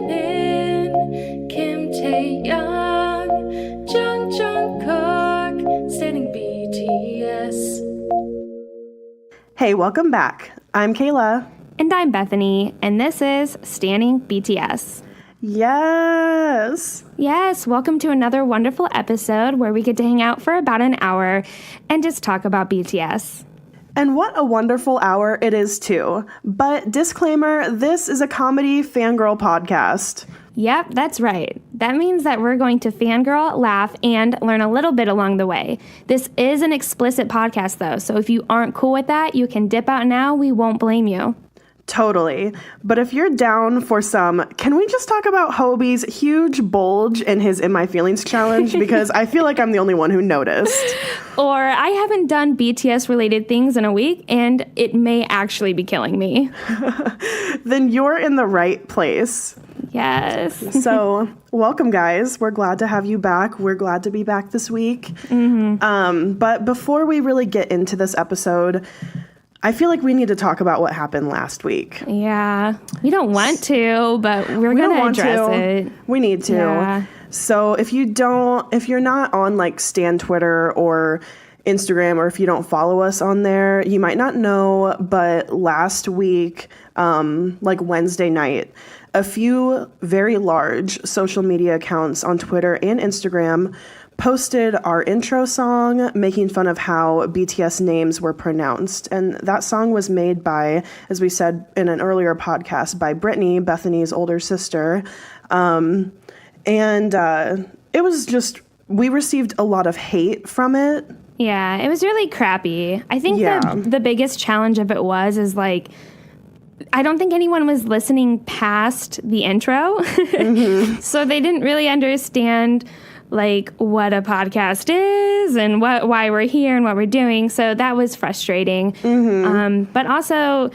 Jimin, Kim Tae-young, Jung Jungkook, standing BTS. Hey, welcome back. I'm Kayla. And I'm Bethany, and this is Standing BTS. Yes. Yes, welcome to another wonderful episode where we get to hang out for about an hour and just talk about BTS. And what a wonderful hour it is, too. But disclaimer, this is a comedy fangirl podcast. Yep, that's right. That means that we're going to fangirl, laugh, and learn a little bit along the way. This is an explicit podcast, though, so if you aren't cool with that, you can dip out now. We won't blame you. Totally. But if you're down for some, can we just talk about Hobie's huge bulge in his In My Feelings challenge? Because I feel like I'm the only one who noticed. Or I haven't done BTS-related things in a week, and it may actually be killing me. Then you're in the right place. Yes. So, welcome, guys. We're glad to have you back. We're glad to be back this week. Mm-hmm. But before we really get into this episode, I feel like we need to talk about what happened last week. Yeah. We don't want to, but we're going to address it. We need to. Yeah. So if you're not on like Stan Twitter or Instagram, or if you don't follow us on there, you might not know, but last week, like Wednesday night, a few very large social media accounts on Twitter and Instagram posted our intro song, making fun of how BTS names were pronounced. And that song was made by, as we said in an earlier podcast, by Brittany, Bethany's older sister. And it was just, we received a lot of hate from it. Yeah, it was really crappy. I think the biggest challenge of it is like, I don't think anyone was listening past the intro. Mm-hmm. So they didn't really understand like what a podcast is and why we're here and what we're doing. So that was frustrating. Mm-hmm. But also,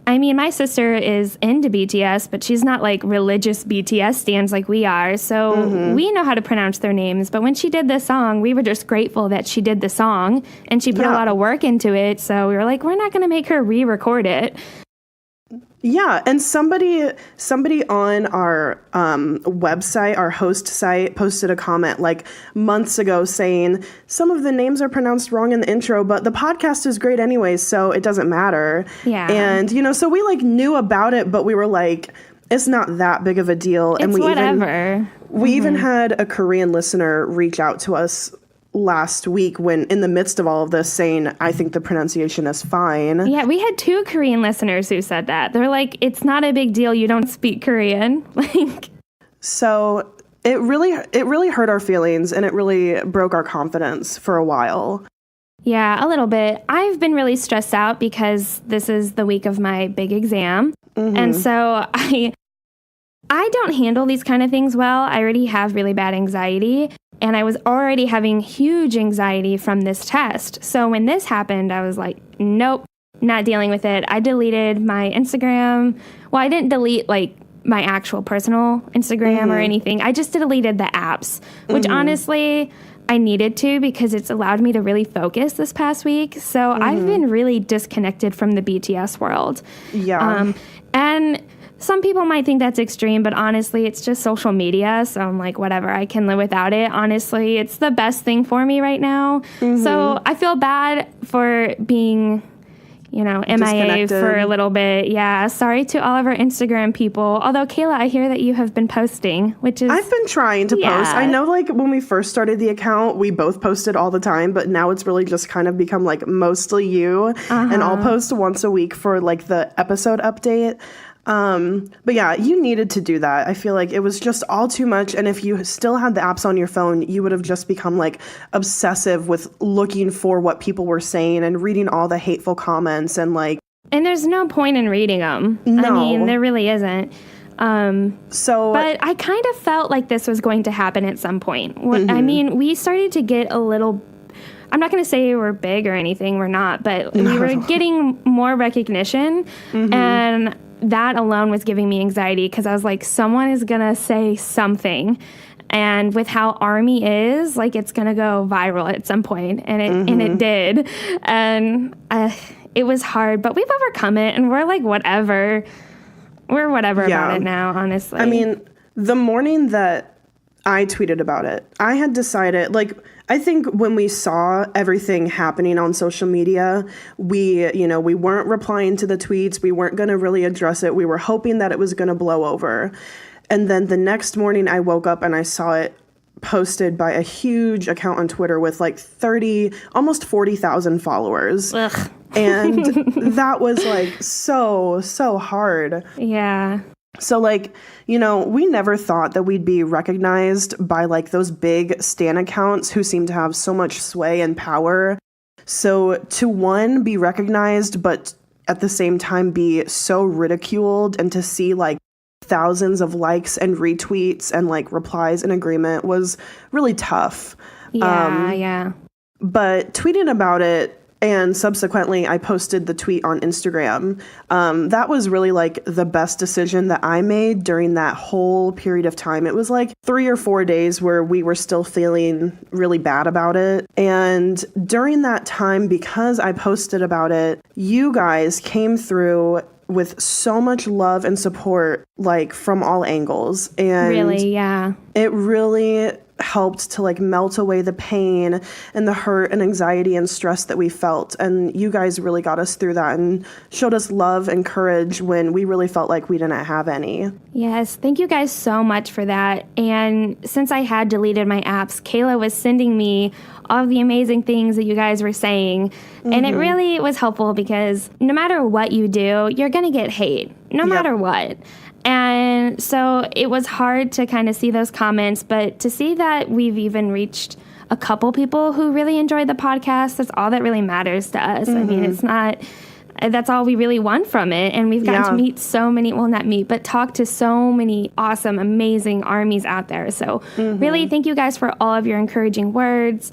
I mean, my sister is into BTS, but she's not like religious BTS stans like we are. So we know how to pronounce their names. But when she did this song, we were just grateful that she did the song and she put a lot of work into it. So we were like, we're not going to make her re-record it. Yeah, and somebody on our website, our host site, posted a comment like months ago saying some of the names are pronounced wrong in the intro, but the podcast is great anyways, so it doesn't matter. Yeah. And, so we like knew about it, but we were like, it's not that big of a deal. And we even had a Korean listener reach out to us last week when in the midst of all of this saying, I think the pronunciation is fine. Yeah, we had 2 Korean listeners who said that. They're like, it's not a big deal. You don't speak Korean. So it really hurt our feelings and it really broke our confidence for a while. Yeah, a little bit. I've been really stressed out because this is the week of my big exam. Mm-hmm. And so I don't handle these kind of things well. I already have really bad anxiety. And I was already having huge anxiety from this test. So when this happened, I was like, nope, not dealing with it. I deleted my Instagram. Well, I didn't delete like my actual personal Instagram or anything. I just deleted the apps, which honestly I needed to because it's allowed me to really focus this past week. So I've been really disconnected from the BTS world. Yeah. And some people might think that's extreme, but honestly, it's just social media. So I'm like, whatever, I can live without it. Honestly, it's the best thing for me right now. So I feel bad for being, MIA for a little bit. Yeah, sorry to all of our Instagram people. Although, Kayla, I hear that you have been posting, which is... I've been trying to post. I know, like, when we first started the account, we both posted all the time, but now it's really just kind of become, like, mostly you. And I'll post once a week for, like, the episode update. But yeah, you needed to do that. I feel like it was just all too much. And if you still had the apps on your phone, you would have just become like obsessive with looking for what people were saying and reading all the hateful comments and like. And there's no point in reading them. No. I mean, there really isn't. But I kind of felt like this was going to happen at some point. I mean, we started to get a little, I'm not going to say we're big or anything, we're not, but we were getting more recognition and that alone was giving me anxiety because I was like, someone is going to say something. And with how ARMY is, like, it's going to go viral at some point. And it did. And it was hard, but we've overcome it. And we're like, whatever. We're whatever about it now, honestly. I mean, The morning that I tweeted about it, I had decided, like, I think when we saw everything happening on social media, we weren't replying to the tweets. We weren't going to really address it. We were hoping that it was going to blow over. And then the next morning I woke up and I saw it posted by a huge account on Twitter with like almost 40,000 followers. Ugh. And that was like so hard. Yeah. So like, we never thought that we'd be recognized by like those big stan accounts who seem to have so much sway and power. So to one, be recognized, but at the same time be so ridiculed, and to see like thousands of likes and retweets and like replies in agreement was really tough. Yeah. But tweeting about it, and subsequently I posted the tweet on Instagram, that was really like the best decision that I made during that whole period of time. It was like 3 or 4 days where we were still feeling really bad about it. And during that time, because I posted about it, you guys came through with so much love and support, like from all angles. And really, yeah. It really helped to like melt away the pain and the hurt and anxiety and stress that we felt. And you guys really got us through that and showed us love and courage when we really felt like we didn't have any. Yes, thank you guys so much for that. And since I had deleted my apps, Kayla was sending me all of the amazing things that you guys were saying. Mm-hmm. And it really was helpful because no matter what you do, you're going to get hate, no matter what. And so it was hard to kind of see those comments, but to see that we've even reached a couple people who really enjoyed the podcast, that's all that really matters to us. Mm-hmm. I mean, that's all we really want from it. And we've gotten to meet so many, well, not meet, but talk to so many awesome, amazing armies out there. So really, thank you guys for all of your encouraging words.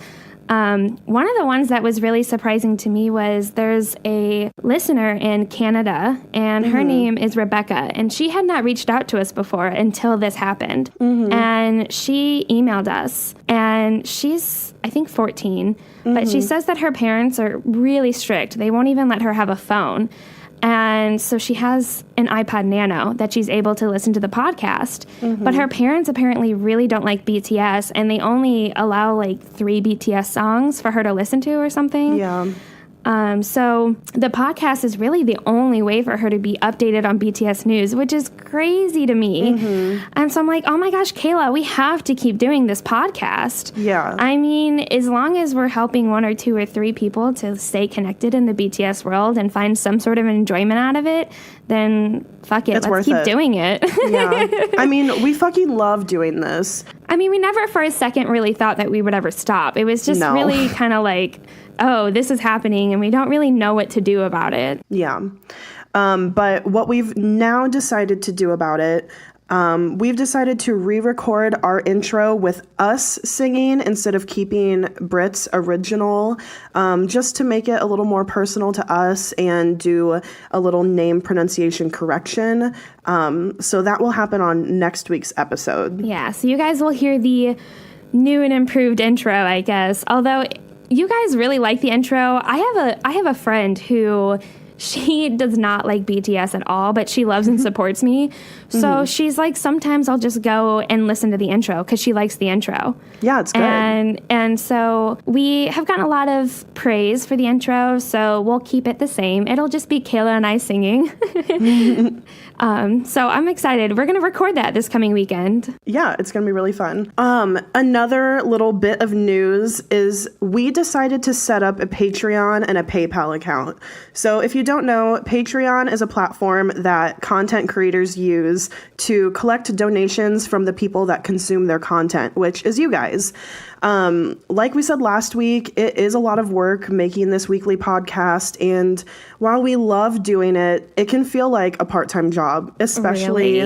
One of the ones that was really surprising to me was there's a listener in Canada, and her name is Rebecca, and she had not reached out to us before until this happened. And she emailed us, and she's, I think, 14, but she says that her parents are really strict. They won't even let her have a phone. And so she has an iPod Nano that she's able to listen to the podcast. But her parents apparently really don't like BTS, and they only allow like 3 BTS songs for her to listen to or something. Yeah. So the podcast is really the only way for her to be updated on BTS news, which is crazy to me. And so I'm like, oh my gosh, Kayla, we have to keep doing this podcast. Yeah. I mean, as long as we're helping 1 or 2 or 3 people to stay connected in the BTS world and find some sort of enjoyment out of it, then fuck it. Let's keep doing it. Yeah. I mean, we fucking love doing this. I mean, we never for a second really thought that we would ever stop. It was just really kind of like, oh, this is happening, and we don't really know what to do about it. Yeah. But what we've now decided to do about it, we've decided to re-record our intro with us singing instead of keeping Brit's original, just to make it a little more personal to us and do a little name pronunciation correction. So that will happen on next week's episode. Yeah, so you guys will hear the new and improved intro, I guess. Although you guys really like the intro. I have a friend who, she does not like BTS at all, but she loves and supports me. So she's like, sometimes I'll just go and listen to the intro because she likes the intro. Yeah, it's good. And so we have gotten a lot of praise for the intro, so we'll keep it the same. It'll just be Kayla and I singing. So I'm excited. We're going to record that this coming weekend. Yeah, it's going to be really fun. Another little bit of news is we decided to set up a Patreon and a PayPal account. So if you don't know, Patreon is a platform that content creators use to collect donations from the people that consume their content, which is you guys. Like we said last week, it is a lot of work making this weekly podcast, and while we love doing it, it can feel like a part-time job, especially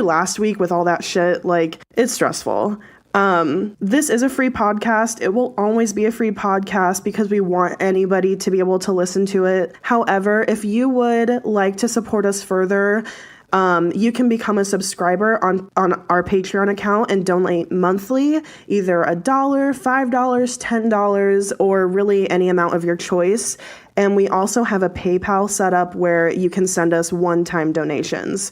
last week with all that shit. Like, it's stressful. This is a free podcast. It will always be a free podcast because we want anybody to be able to listen to it. However, if you would like to support us further, you can become a subscriber on our Patreon account and donate monthly, either $1, $5, $10, or really any amount of your choice. And we also have a PayPal set up where you can send us one-time donations.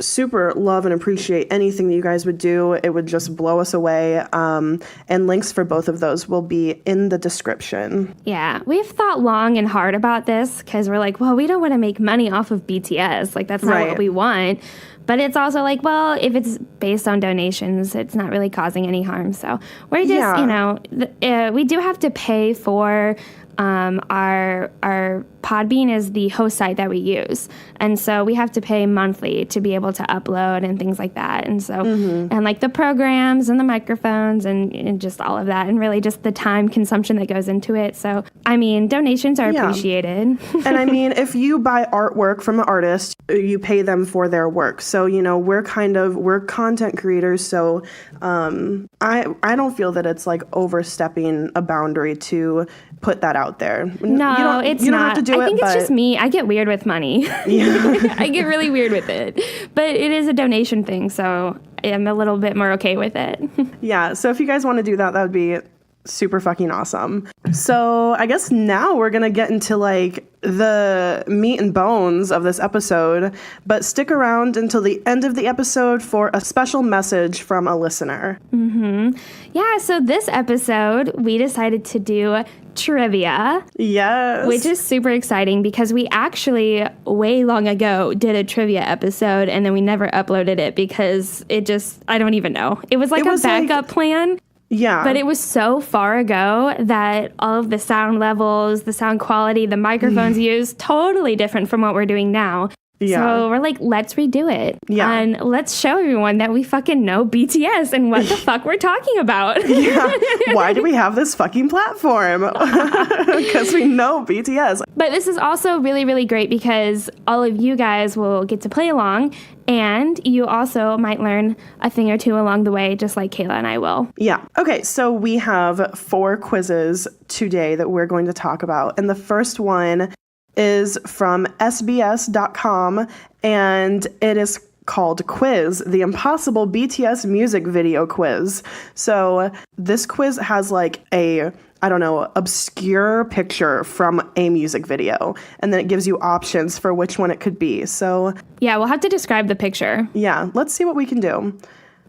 Super love and appreciate anything that you guys would do. It would just blow us away. And links for both of those will be in the description. Yeah, we've thought long and hard about this because we're like, well, we don't want to make money off of BTS. Like, that's not what we want. But it's also like, well, if it's based on donations, it's not really causing any harm. So we're just, we do have to pay for our Podbean is the host site that we use. And so we have to pay monthly to be able to upload and things like that. And so, and like the programs and the microphones and just all of that and really just the time consumption that goes into it. So, I mean, donations are appreciated. And I mean, if you buy artwork from an artist, you pay them for their work. So, we're content creators. So, I don't feel that it's like overstepping a boundary to put that out there. No, it's not. You don't have to do I think it's just me. I get weird with money. Yeah. I get really weird with it. But it is a donation thing, so I'm a little bit more okay with it. Yeah, so if you guys want to do that, that would be super fucking awesome. So I guess now we're going to get into like the meat and bones of this episode, but stick around until the end of the episode for a special message from a listener. Yeah, so this episode, we decided to do trivia. Yes. Which is super exciting because we actually, way long ago, did a trivia episode and then we never uploaded it because it just, I don't even know. It was like a backup plan. Yeah. But it was so far ago that all of the sound levels, the sound quality, the microphones used, totally different from what we're doing now. Yeah. So we're like, let's redo it. Yeah. And let's show everyone that we fucking know BTS and what the fuck we're talking about. Yeah. Why do we have this fucking platform? Because we know BTS. But this is also really, really great because all of you guys will get to play along and you also might learn a thing or two along the way, just like Kayla and I will. Yeah. Okay, so we have 4 quizzes today that we're going to talk about. And the first one is from sbs.com, and it is called Quiz, the Impossible BTS Music Video Quiz. So this quiz has like a, obscure picture from a music video, and then it gives you options for which one it could be. So yeah, we'll have to describe the picture. Yeah, let's see what we can do.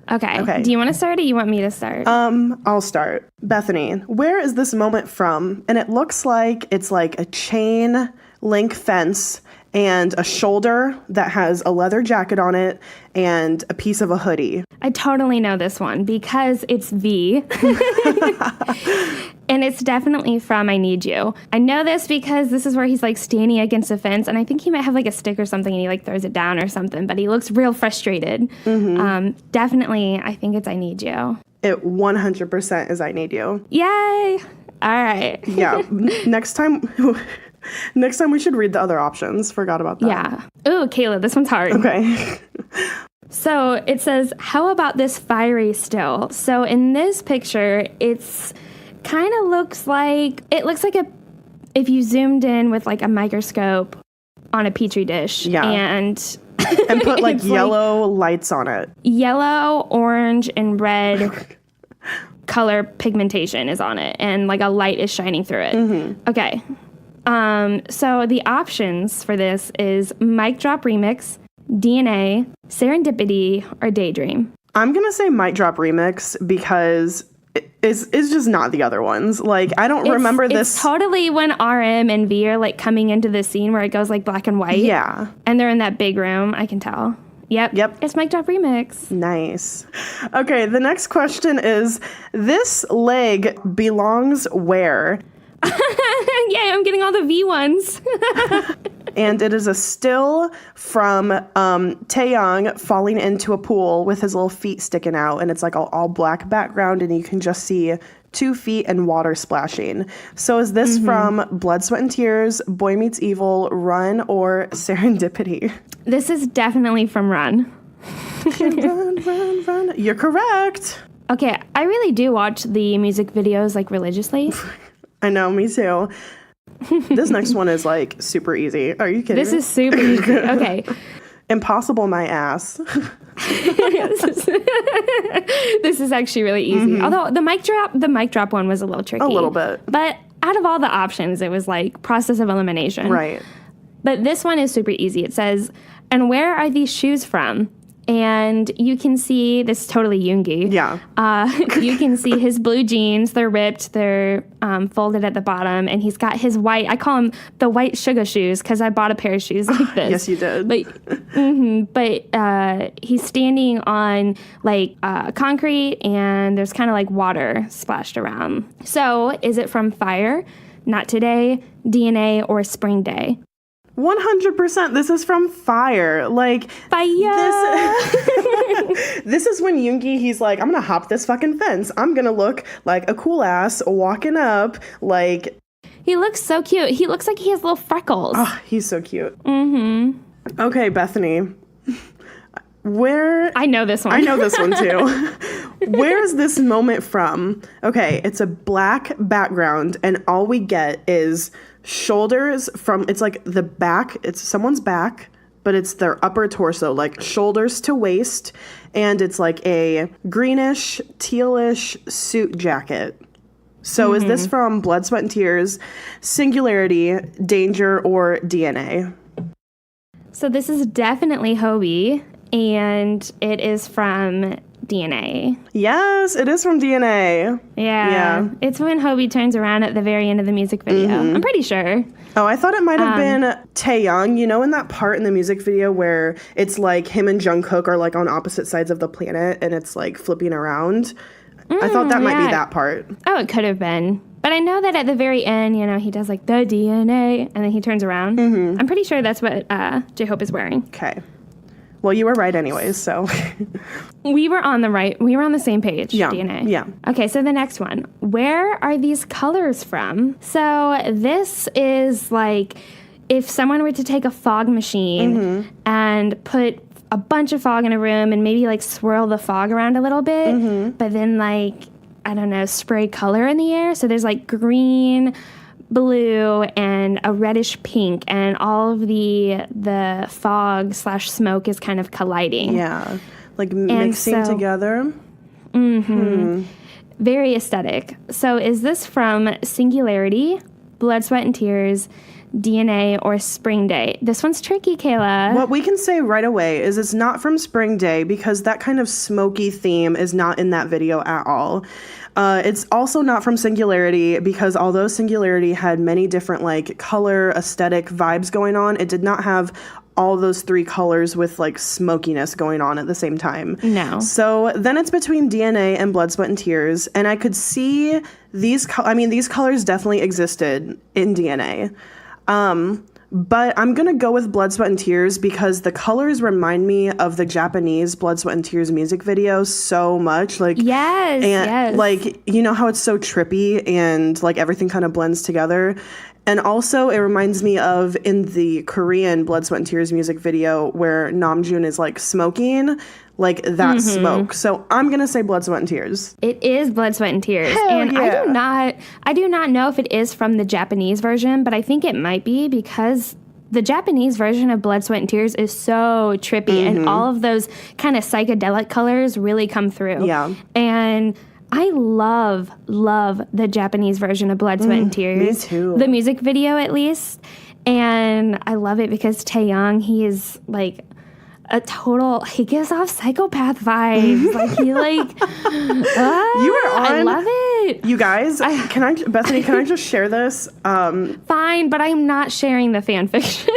Okay. Do you want to start or you want me to start? I'll start. Bethany, where is this moment from? And it looks like it's like a chain link fence and a shoulder that has a leather jacket on it and a piece of a hoodie. I totally know this one because it's V. And it's definitely from I Need You. I know this because this is where he's like standing against a fence and I think he might have like a stick or something and he like throws it down or something, but he looks real frustrated. Definitely, I think it's I Need You. It 100% is I Need You. Yay! All right. Yeah. Next time we should read the other options. Forgot about that. Yeah. Ooh, Kayla, this one's hard. Okay. So it says, how about this fiery still? So in this picture, it's kind of looks like if you zoomed in with like a microscope on a petri dish. Yeah. And put like yellow lights on it. Yellow, orange, and red color pigmentation is on it. And like a light is shining through it. Okay. So the options for this is Mic Drop Remix, DNA, Serendipity, or Daydream. I'm going to say Mic Drop Remix because it's just not the other ones. Like, I don't remember this. It's totally when RM and V are like coming into the scene where it goes like black and white. Yeah. And they're in that big room. I can tell. Yep. It's Mic Drop Remix. Nice. Okay, the next question is, this leg belongs where? Yay, I'm getting all the V ones. And it is a still from Taeyong falling into a pool with his little feet sticking out. And it's like all black background and you can just see 2 feet and water splashing. So is this from Blood, Sweat, and Tears, Boy Meets Evil, Run, or Serendipity? This is definitely from Run. Run. You're correct. Okay, I really do watch the music videos like religiously. I know, me too. This next one is like super easy. Are you kidding? This is super easy. Okay. Impossible my ass. This is actually really easy. Although the mic drop one was a little tricky. A little bit. But out of all the options, it was like process of elimination. Right. But this one is super easy. It says, and where are these shoes from? And you can see, this is totally Yoongi. Yeah. You can see his blue jeans. They're ripped. They're folded at the bottom. And he's got his white, I call them the white sugar shoes because I bought a pair of shoes like this. Yes, you did. But he's standing on like concrete and there's kind of like water splashed around. So is it from Fire, Not Today, DNA, or Spring Day? 100%. This is from Fire. Like, Fire! This is when Yoongi, he's like, I'm gonna hop this fucking fence. I'm gonna look like a cool ass walking up. Like, he looks so cute. He looks like he has little freckles. oh, he's so cute. Mm-hmm. Okay, Bethany. I know this one. I know this one too. Where is this moment from? Okay, it's a black background, and all we get is shoulders from, it's like the back, it's someone's back, but it's their upper torso, like shoulders to waist, and it's like a greenish, tealish suit jacket. So is this from Blood, Sweat, and Tears, Singularity, Danger, or DNA? So this is definitely Hobie, and it is from DNA. Yes, it is from DNA. Yeah. It's when Hobie turns around at the very end of the music video. I'm pretty sure. Oh, I thought it might have been Taeyong. You know, in that part in the music video where it's like him and Jungkook are like on opposite sides of the planet and it's like flipping around? I thought that might be that part. Oh, it could have been. But I know that at the very end, you know, he does like the DNA and then he turns around. I'm pretty sure that's what J-Hope is wearing. Okay. Well, you were right anyways, so. We were on the same page, Yeah, DNA. yeah. Okay, so the next one. Where are these colors from? So this is like if someone were to take a fog machine and put a bunch of fog in a room and maybe like swirl the fog around a little bit, but then like, I don't know, spray color in the air. So there's like green, blue, and a reddish pink, and all of the fog / smoke is kind of colliding. Yeah, like mixing together. Very aesthetic. So is this from Singularity, Blood, Sweat, and Tears, DNA, or Spring Day? This one's tricky, Kayla. What we can say right away is it's not from Spring Day because that kind of smoky theme is not in that video at all. It's also not from Singularity because although Singularity had many different like color, aesthetic vibes going on, it did not have all those three colors with like smokiness going on at the same time. No. So then it's between DNA and Blood, Sweat, and Tears, and I could see these colors definitely existed in DNA. But I'm going to go with Blood, Sweat, and Tears because the colors remind me of the Japanese Blood, Sweat, and Tears music video so much. Like, yes. Like, you know how it's so trippy and like everything kind of blends together. And also it reminds me of in the Korean Blood, Sweat, and Tears music video where Namjoon is like smoking, like that smoke. So I'm going to say Blood, Sweat, and Tears. It is Blood, Sweat, and Tears. Hell and yeah. I do not know if it is from the Japanese version, but I think it might be because the Japanese version of Blood, Sweat, and Tears is so trippy and all of those kind of psychedelic colors really come through. Yeah. And I love the Japanese version of Blood, Sweat, and Tears. Me too. The music video, at least. And I love it because Taeyong, he is like he gives off psychopath vibes. Like he like, You were on. I love it. You guys, Bethany, can I just share this? Fine, but I'm not sharing the fan fiction.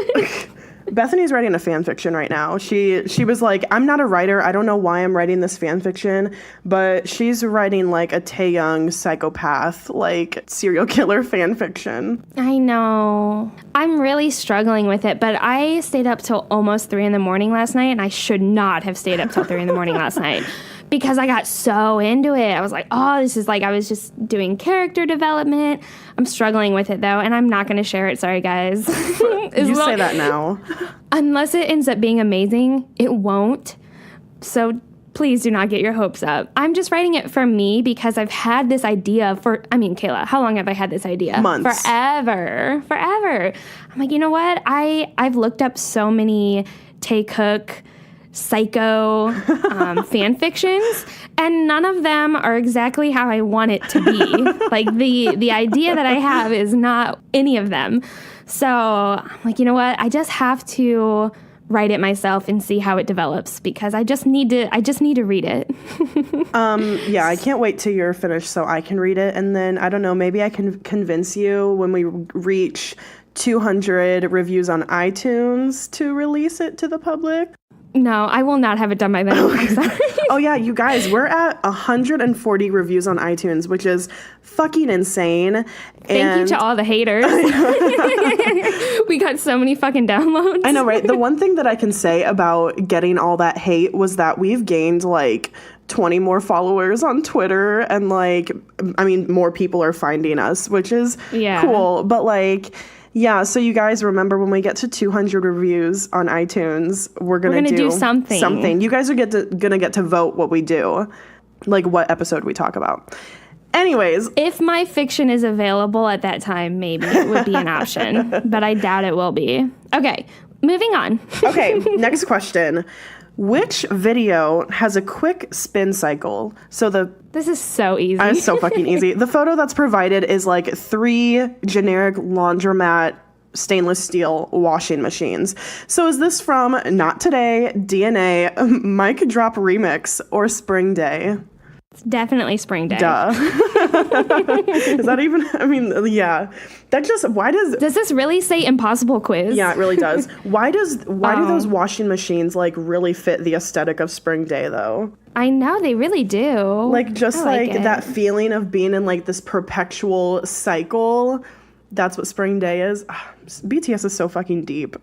Bethany's writing a fan fiction right now. She was like, I'm not a writer. I don't know why I'm writing this fan fiction, but she's writing like a Taeyong psychopath, like serial killer fan fiction. I know. I'm really struggling with it, but I stayed up till almost 3 a.m. last night, and I should not have stayed up till 3 a.m. last night. Because I got so into it. I was like, oh, this is like, I was just doing character development. I'm struggling with it, though, and I'm not going to share it. Sorry, guys. You say that now. Unless it ends up being amazing, it won't. So please do not get your hopes up. I'm just writing it for me because I've had this idea Kayla, how long have I had this idea? Months. Forever. I'm like, you know what? I've looked up so many Tae Cook psycho fan fictions, and none of them are exactly how I want it to be. Like the idea that I have is not any of them. So I'm like, you know what? I just have to write it myself and see how it develops, because I just need to read it. Yeah, I can't wait till you're finished so I can read it. And then, I don't know, maybe I can convince you when we reach 200 reviews on iTunes to release it to the public. No, I will not have it done by then. I'm sorry. Oh yeah, you guys, we're at 140 reviews on iTunes, which is fucking insane. Thank you to all the haters. We got so many fucking downloads. I know, right? The one thing that I can say about getting all that hate was that we've gained like 20 more followers on Twitter, and like, I mean, more people are finding us, which is cool. But like, yeah, so you guys remember when we get to 200 reviews on iTunes, we're gonna do something. You guys are gonna get to vote what we do, like what episode we talk about. Anyways, if my fiction is available at that time, maybe it would be an option, but I doubt it will be. Okay, moving on. Okay, next question. Which video has a quick spin cycle? This is so easy. It's so fucking easy. The photo that's provided is like 3 generic laundromat stainless steel washing machines. So is this from Not Today, DNA, Mic Drop Remix, or Spring Day? It's definitely Spring Day. Duh. Is that even, I mean, yeah. That just, why does this really say impossible quiz? Yeah, it really does. Why do those washing machines like really fit the aesthetic of Spring Day though? I know, they really do. Like, just like that feeling of being in like this perpetual cycle. That's what Spring Day is. BTS is so fucking deep.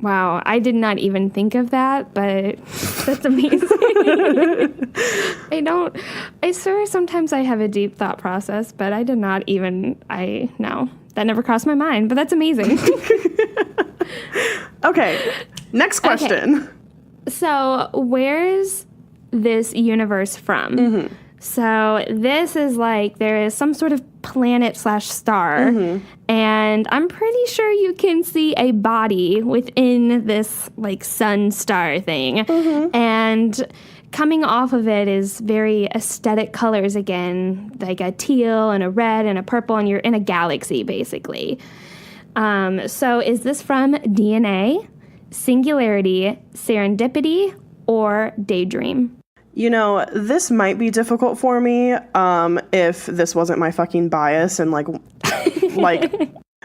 Wow, I did not even think of that, but that's amazing. I swear sometimes I have a deep thought process, but I did not even, no, that never crossed my mind, but that's amazing. Okay, next question. Okay. So, where's this universe from? Mm-hmm. So this is like, there is some sort of planet/star, and I'm pretty sure you can see a body within this like sun star thing. And coming off of it is very aesthetic colors again, like a teal and a red and a purple, and you're in a galaxy basically. So is this from DNA, Singularity, Serendipity, or Daydream? You know, this might be difficult for me if this wasn't my fucking bias and like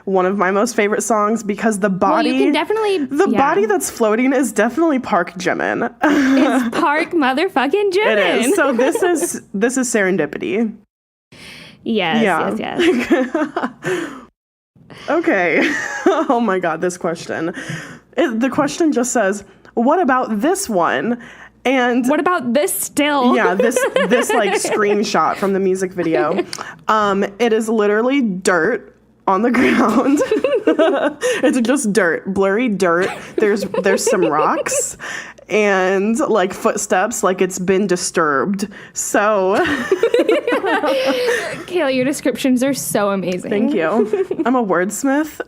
one of my most favorite songs, because the body, well, you can definitely, body that's floating is definitely Park Jimin. It's Park motherfucking Jimin. It is. So this is Serendipity. Yes. Okay. Oh my God, this question. The question just says, "What about this one?" And what about this still? Yeah, this like screenshot from the music video. It is literally dirt on the ground. It's just dirt, blurry dirt. There's some rocks and like footsteps, like it's been disturbed. So Kayla, your descriptions are so amazing. Thank you. I'm a wordsmith.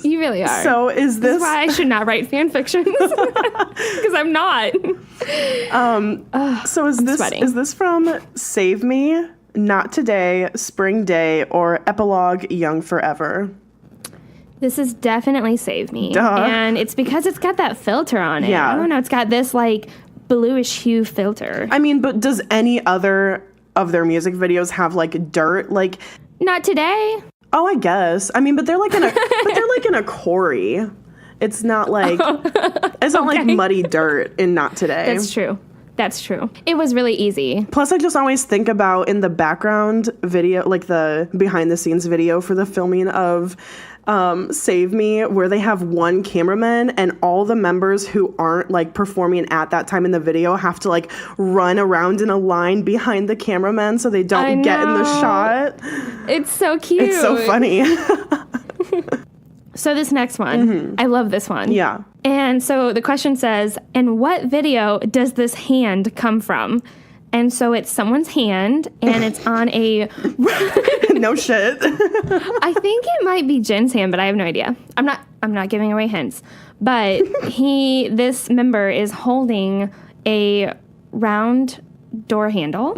You really are. So this is why I should not write fan fictions, because I'm not. So is this from Save Me, Not Today, Spring Day, or Epilogue, Young Forever? This is definitely Save Me. Duh. And it's because it's got that filter on it. Yeah. I don't know, it's got this like bluish hue filter. I mean, but does any other of their music videos have like dirt? Like, Not Today. Oh, I guess. I mean, but they're like in a quarry. It's not like it's not like muddy dirt in Not Today. That's true. It was really easy. Plus, I just always think about in the background video, like the behind the scenes video for the filming of Save Me, where they have one cameraman and all the members who aren't like performing at that time in the video have to like run around in a line behind the cameraman so they don't get in the shot. It's so cute. It's so funny. So this next one, I love this one. Yeah. And so the question says, in what video does this hand come from? And so it's someone's hand, and it's on a... No shit. I think it might be Jen's hand, but I have no idea. I'm not giving away hints. But this member is holding a round door handle,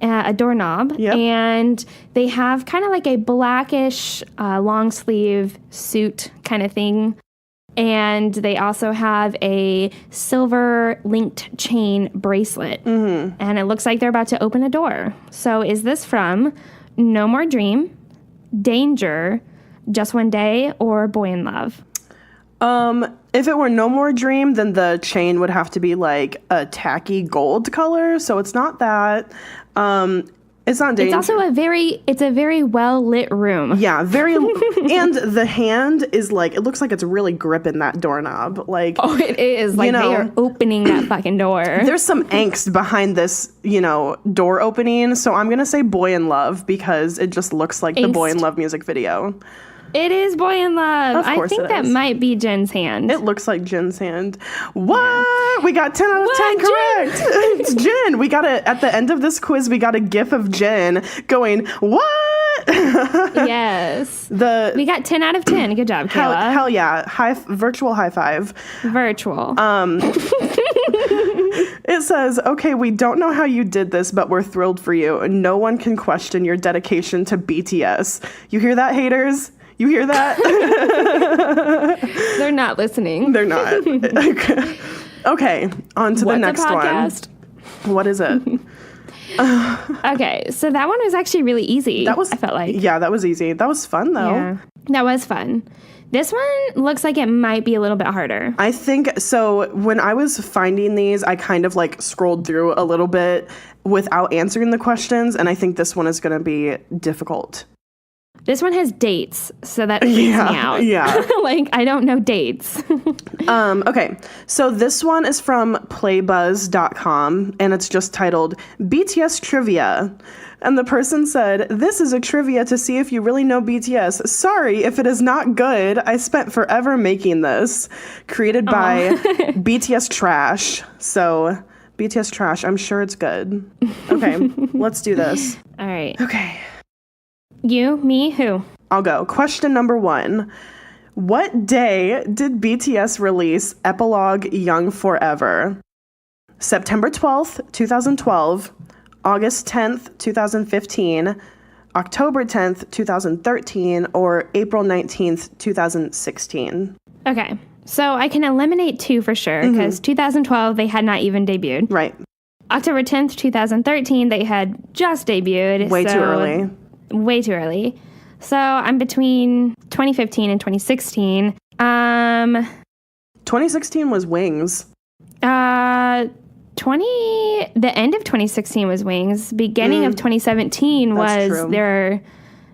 a doorknob, and they have kind of like a blackish long sleeve suit kind of thing. And they also have a silver linked chain bracelet. And it looks like they're about to open a door. So is this from No More Dream, Danger, Just One Day, or Boy in Love? If it were No More Dream, then the chain would have to be like a tacky gold color. So it's not that. It's not Danger. It's also a very well lit room. Yeah, very. And the hand is like, it looks like it's really gripping that doorknob. Like, oh, it is. Like, they are opening that fucking door. There's some angst behind this, door opening. So I'm going to say Boy in Love because it just looks like the Boy in Love music video. It is Boy in Love. Of course I think that might be Jen's hand. It looks like Jen's hand. What? Yeah. We got 10 out of 10 correct. It's Jen. We got at the end of this quiz, we got a gif of Jen going, what? Yes. We got 10 out of 10. Good job, Kayla. Hell yeah. Virtual high five. Virtual. It says, okay, we don't know how you did this, but we're thrilled for you. No one can question your dedication to BTS. You hear that, haters? You hear that? They're not listening. They're not. Okay, on to the next one. What is it? Okay, so that one was actually really easy. I felt like. Yeah, that was easy. That was fun, though. Yeah, that was fun. This one looks like it might be a little bit harder. I think so. When I was finding these, I kind of like scrolled through a little bit without answering the questions, and I think this one is going to be difficult. This one has dates, so that freaks me out. Yeah. Like, I don't know dates. Okay, so this one is from playbuzz.com, and it's just titled BTS Trivia. And the person said, this is a trivia to see if you really know BTS. Sorry if it is not good. I spent forever making this. Created by BTS Trash. So, BTS Trash, I'm sure it's good. Okay, let's do this. All right. Okay. You, me, who? I'll go. Question number 1. What day did BTS release Epilogue Young Forever? September 12th, 2012, August 10th, 2015, October 10th, 2013, or April 19th, 2016? Okay. So I can eliminate 2 for sure, because 2012, they had not even debuted. Right. October 10th, 2013, they had just debuted. Way too early. Way too early. So I'm between 2015 and 2016. 2016 was Wings. The end of 2016 was Wings. Beginning of 2017 was their...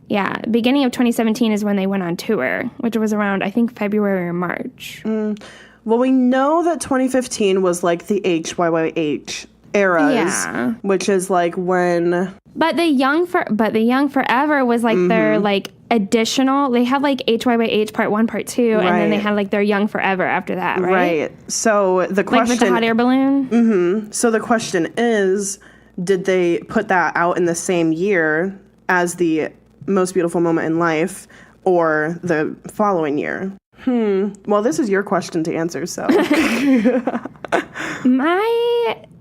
Yeah, beginning of 2017 is when they went on tour, which was around, I think, February or March. Well, we know that 2015 was like the HYYH eras, which is like when... But the Young Forever was like their like additional. They had like HYYH Part 1, Part 2, and then they had like their Young Forever after that, right? Right. So the question... Like with the hot air balloon? So the question is, did they put that out in the same year as the Most Beautiful Moment in Life or the following year? Well, this is your question to answer, so...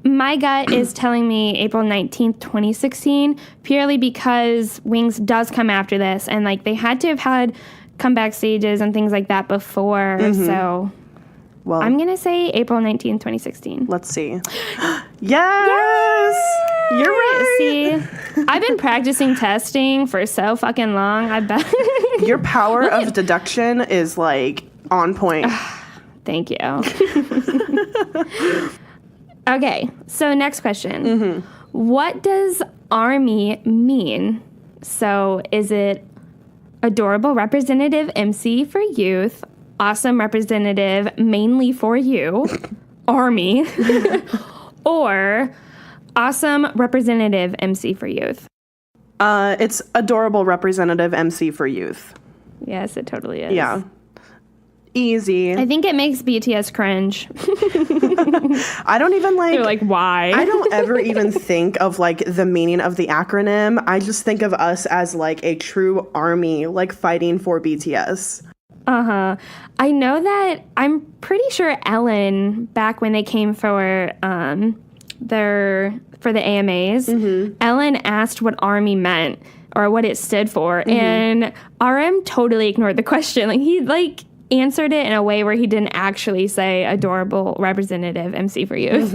My gut is telling me April 19th, 2016, purely because Wings does come after this, and like they had to have had comeback stages and things like that before. So well, I'm gonna say April 19th, 2016. Let's see. Yes! You're right. See, I've been practicing testing for so fucking long. I bet your power of deduction is like on point. Thank you. Okay, so next question. What does ARMY mean? So is it adorable representative MC for youth, awesome representative mainly for you, ARMY, or awesome representative MC for youth? It's adorable representative MC for youth. Yes, it totally is. Yeah. Easy. I think it makes BTS cringe. I don't even like... They're like, why? I don't ever even think of, like, the meaning of the acronym. I just think of us as, like, a true army, like, fighting for BTS. Uh-huh. I know that I'm pretty sure Ellen, back when they came for the AMAs, Ellen asked what ARMY meant or what it stood for, and RM totally ignored the question. Like, he, like, answered it in a way where he didn't actually say adorable representative MC for youth.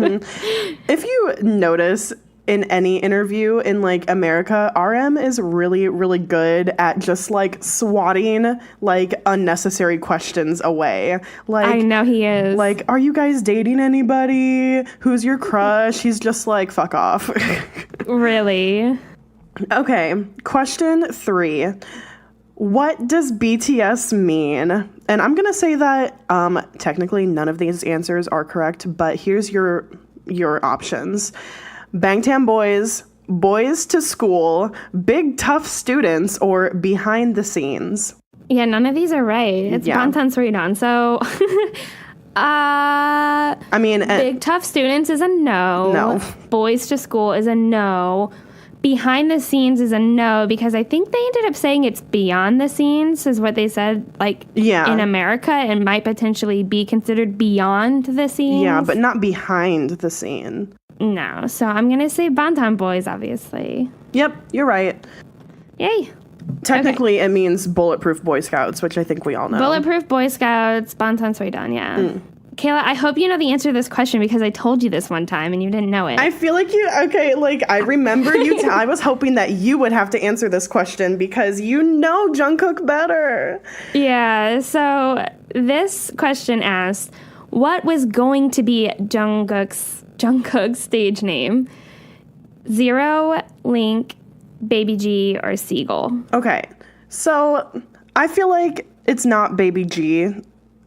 If you notice in any interview in, like, America, RM is really, really good at just, like, swatting, like, unnecessary questions away. Like, I know he is. Like, are you guys dating anybody? Who's your crush? He's just like, fuck off. Really? Okay, question 3. What does BTS mean? And I'm gonna say that technically none of these answers are correct, but here's your options. Bangtan Boys, Boys to School, Big Tough Students, or Behind the Scenes. Yeah, none of these are right. It's Bangtan Trivia, so... I mean... Big Tough Students is a no. No. Boys to School is a no. Behind the Scenes is a no, because I think they ended up saying it's beyond the scenes, is what they said, like, in America, and might potentially be considered beyond the scenes. Yeah, but not behind the scene. No, so I'm going to say Bangtan Boys, obviously. Yep, you're right. Yay. Technically, it means Bulletproof Boy Scouts, which I think we all know. Bulletproof Boy Scouts, Bangtan Trivia, yeah. Kayla, I hope you know the answer to this question because I told you this one time and you didn't know it. I feel like I remember you. I was hoping that you would have to answer this question because you know Jungkook better. Yeah, so this question asks, what was going to be Jungkook's stage name? Zero, Link, Baby G, or Seagull? Okay, so I feel like it's not Baby G.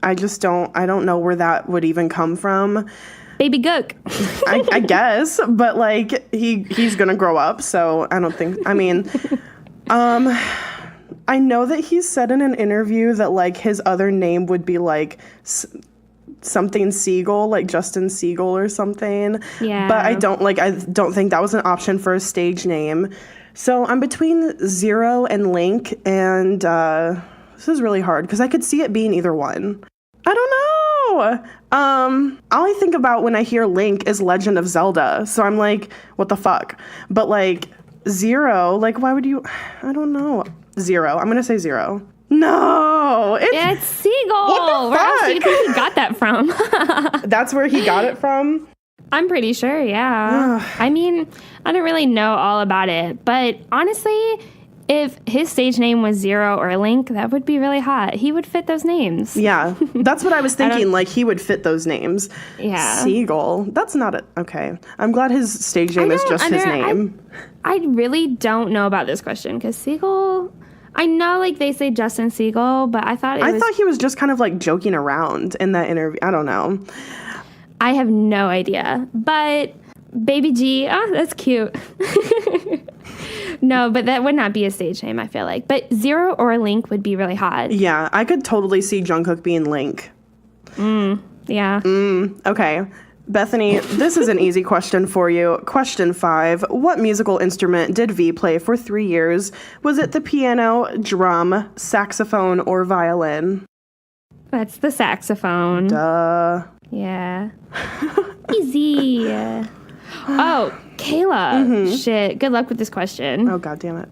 I don't know where that would even come from. Baby Gook. I guess, but like he's gonna grow up, so I don't think. I mean, I know that he said in an interview that like his other name would be like something Siegel, like Justin Siegel or something. Yeah. But I don't think that was an option for a stage name. So I'm between Zero and Link, and this is really hard because I could see it being either one. I don't know. All I think about when I hear Link is Legend of Zelda. So I'm like, what the fuck? But like Zero, like why would you? I don't know. Zero. I'm gonna say Zero. No, it's Seagull. What the fuck? Where else do you think he got that from? That's where he got it from? I'm pretty sure, yeah. I mean, I don't really know all about it, but honestly, if his stage name was Zero or Link, that would be really hot. He would fit those names. Yeah, that's what I was thinking. Like, he would fit those names. Yeah. Seagull. That's not it. Okay. I'm glad his stage name is just his name. I really don't know about this question, because Seagull... I know, like, they say Justin Siegel, but I thought I thought he was just kind of, like, joking around in that interview. I don't know. I have no idea. But Baby G, that's cute. No, but that would not be a stage name, I feel like. But Zero or Link would be really hot. Yeah, I could totally see Jungkook being Link. Yeah. Okay. Bethany, this is an easy question for you. Question 5. What musical instrument did V play for 3 years? Was it the piano, drum, saxophone, or violin? That's the saxophone. Duh. Yeah. Easy. Oh, Kayla. Shit. Good luck with this question. Oh, God damn it.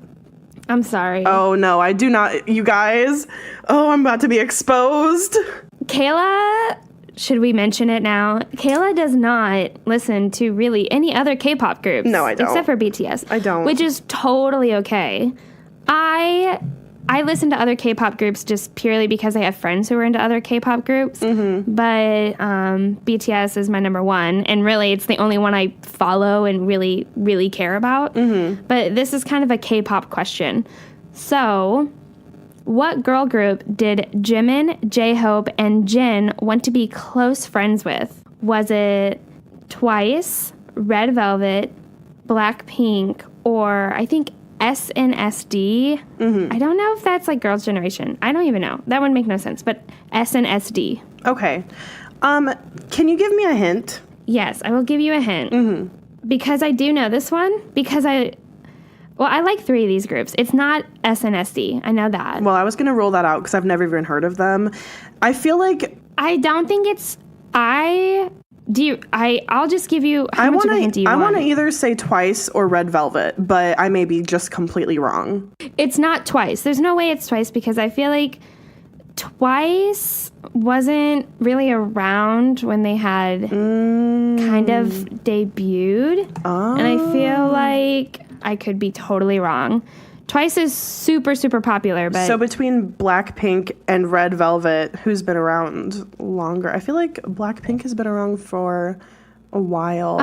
I'm sorry. Oh, no, I do not. You guys. Oh, I'm about to be exposed. Kayla, should we mention it now? Kayla does not listen to really any other K-pop groups. No, I don't. Except for BTS. I don't. Which is totally okay. I listen to other K-pop groups just purely because I have friends who are into other K-pop groups. But BTS is my number one. And really, it's the only one I follow and really, really care about. But this is kind of a K-pop question. So, what girl group did Jimin, J-Hope, and Jin want to be close friends with? Was it Twice, Red Velvet, Blackpink, or I think SNSD? I don't know if that's like Girls' Generation. I don't even know. That would make no sense. But SNSD. Okay. Can you give me a hint? Yes, I will give you a hint. Because I do know this one. I like 3 of these groups. It's not SNSD. I know that. Well, I was going to rule that out because I've never even heard of them. I feel like... I don't think it's... I'll just give you... How much of a hint do you want? I want to either say Twice or Red Velvet, but I may be just completely wrong. It's not Twice. There's no way it's Twice because I feel like Twice wasn't really around when they had kind of debuted. And I feel like I could be totally wrong. Twice is super, super popular, but... So between Blackpink and Red Velvet, who's been around longer? I feel like Blackpink has been around for a while.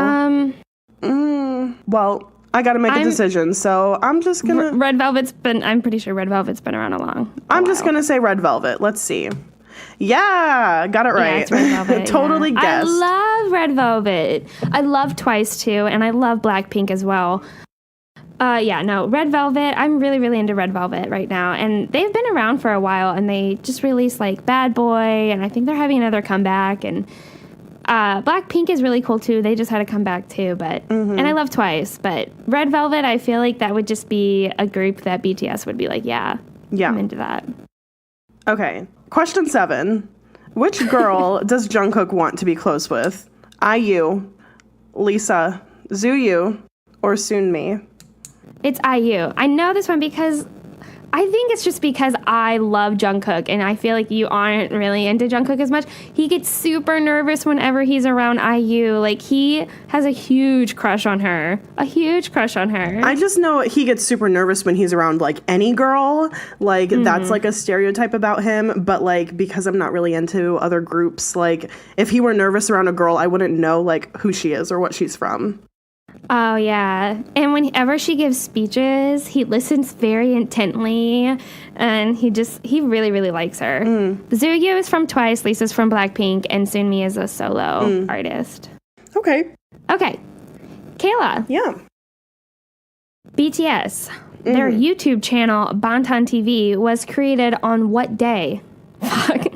Well, I gotta make a decision, so I'm just gonna... I'm pretty sure Red Velvet's been around a while. I'm just gonna say Red Velvet. Let's see. Yeah, got it right. Yeah, it's Red Velvet. Totally guessed. I love Red Velvet. I love Twice, too, and I love Blackpink as well. Red Velvet. I'm really, really into Red Velvet right now. And they've been around for a while, and they just released, like, Bad Boy, and I think they're having another comeback. And Blackpink is really cool, too. They just had a comeback, too. But and I love Twice. But Red Velvet, I feel like that would just be a group that BTS would be like, yeah, I'm into that. Okay. Question 7. Which girl does Jungkook want to be close with? IU, Lisa, Zuyu, or Sunmi? It's IU. I know this one because I think it's just because I love Jungkook, and I feel like you aren't really into Jungkook as much. He gets super nervous whenever he's around IU. Like, he has a huge crush on her. A huge crush on her. I just know he gets super nervous when he's around, like, any girl. Like, that's, like, a stereotype about him. But, like, because I'm not really into other groups, like, if he were nervous around a girl, I wouldn't know, like, who she is or what she's from. Oh, yeah. And whenever she gives speeches, he listens very intently, and he really, really likes her. Zuyu is from Twice, Lisa's from Blackpink, and Sunmi is a solo artist. Okay. Kayla. Yeah. BTS. Their YouTube channel, Bangtan TV, was created on what day? Fuck.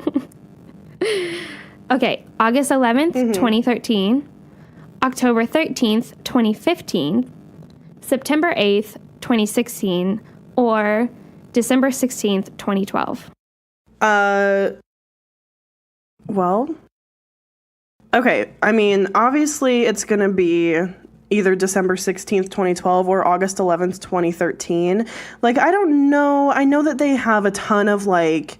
Okay, August 11th, 2013. October 13th, 2015, September 8th, 2016, or December 16th, 2012? Well, okay. I mean, obviously it's going to be either December 16th, 2012 or August 11th, 2013. Like, I don't know. I know that they have a ton of, like,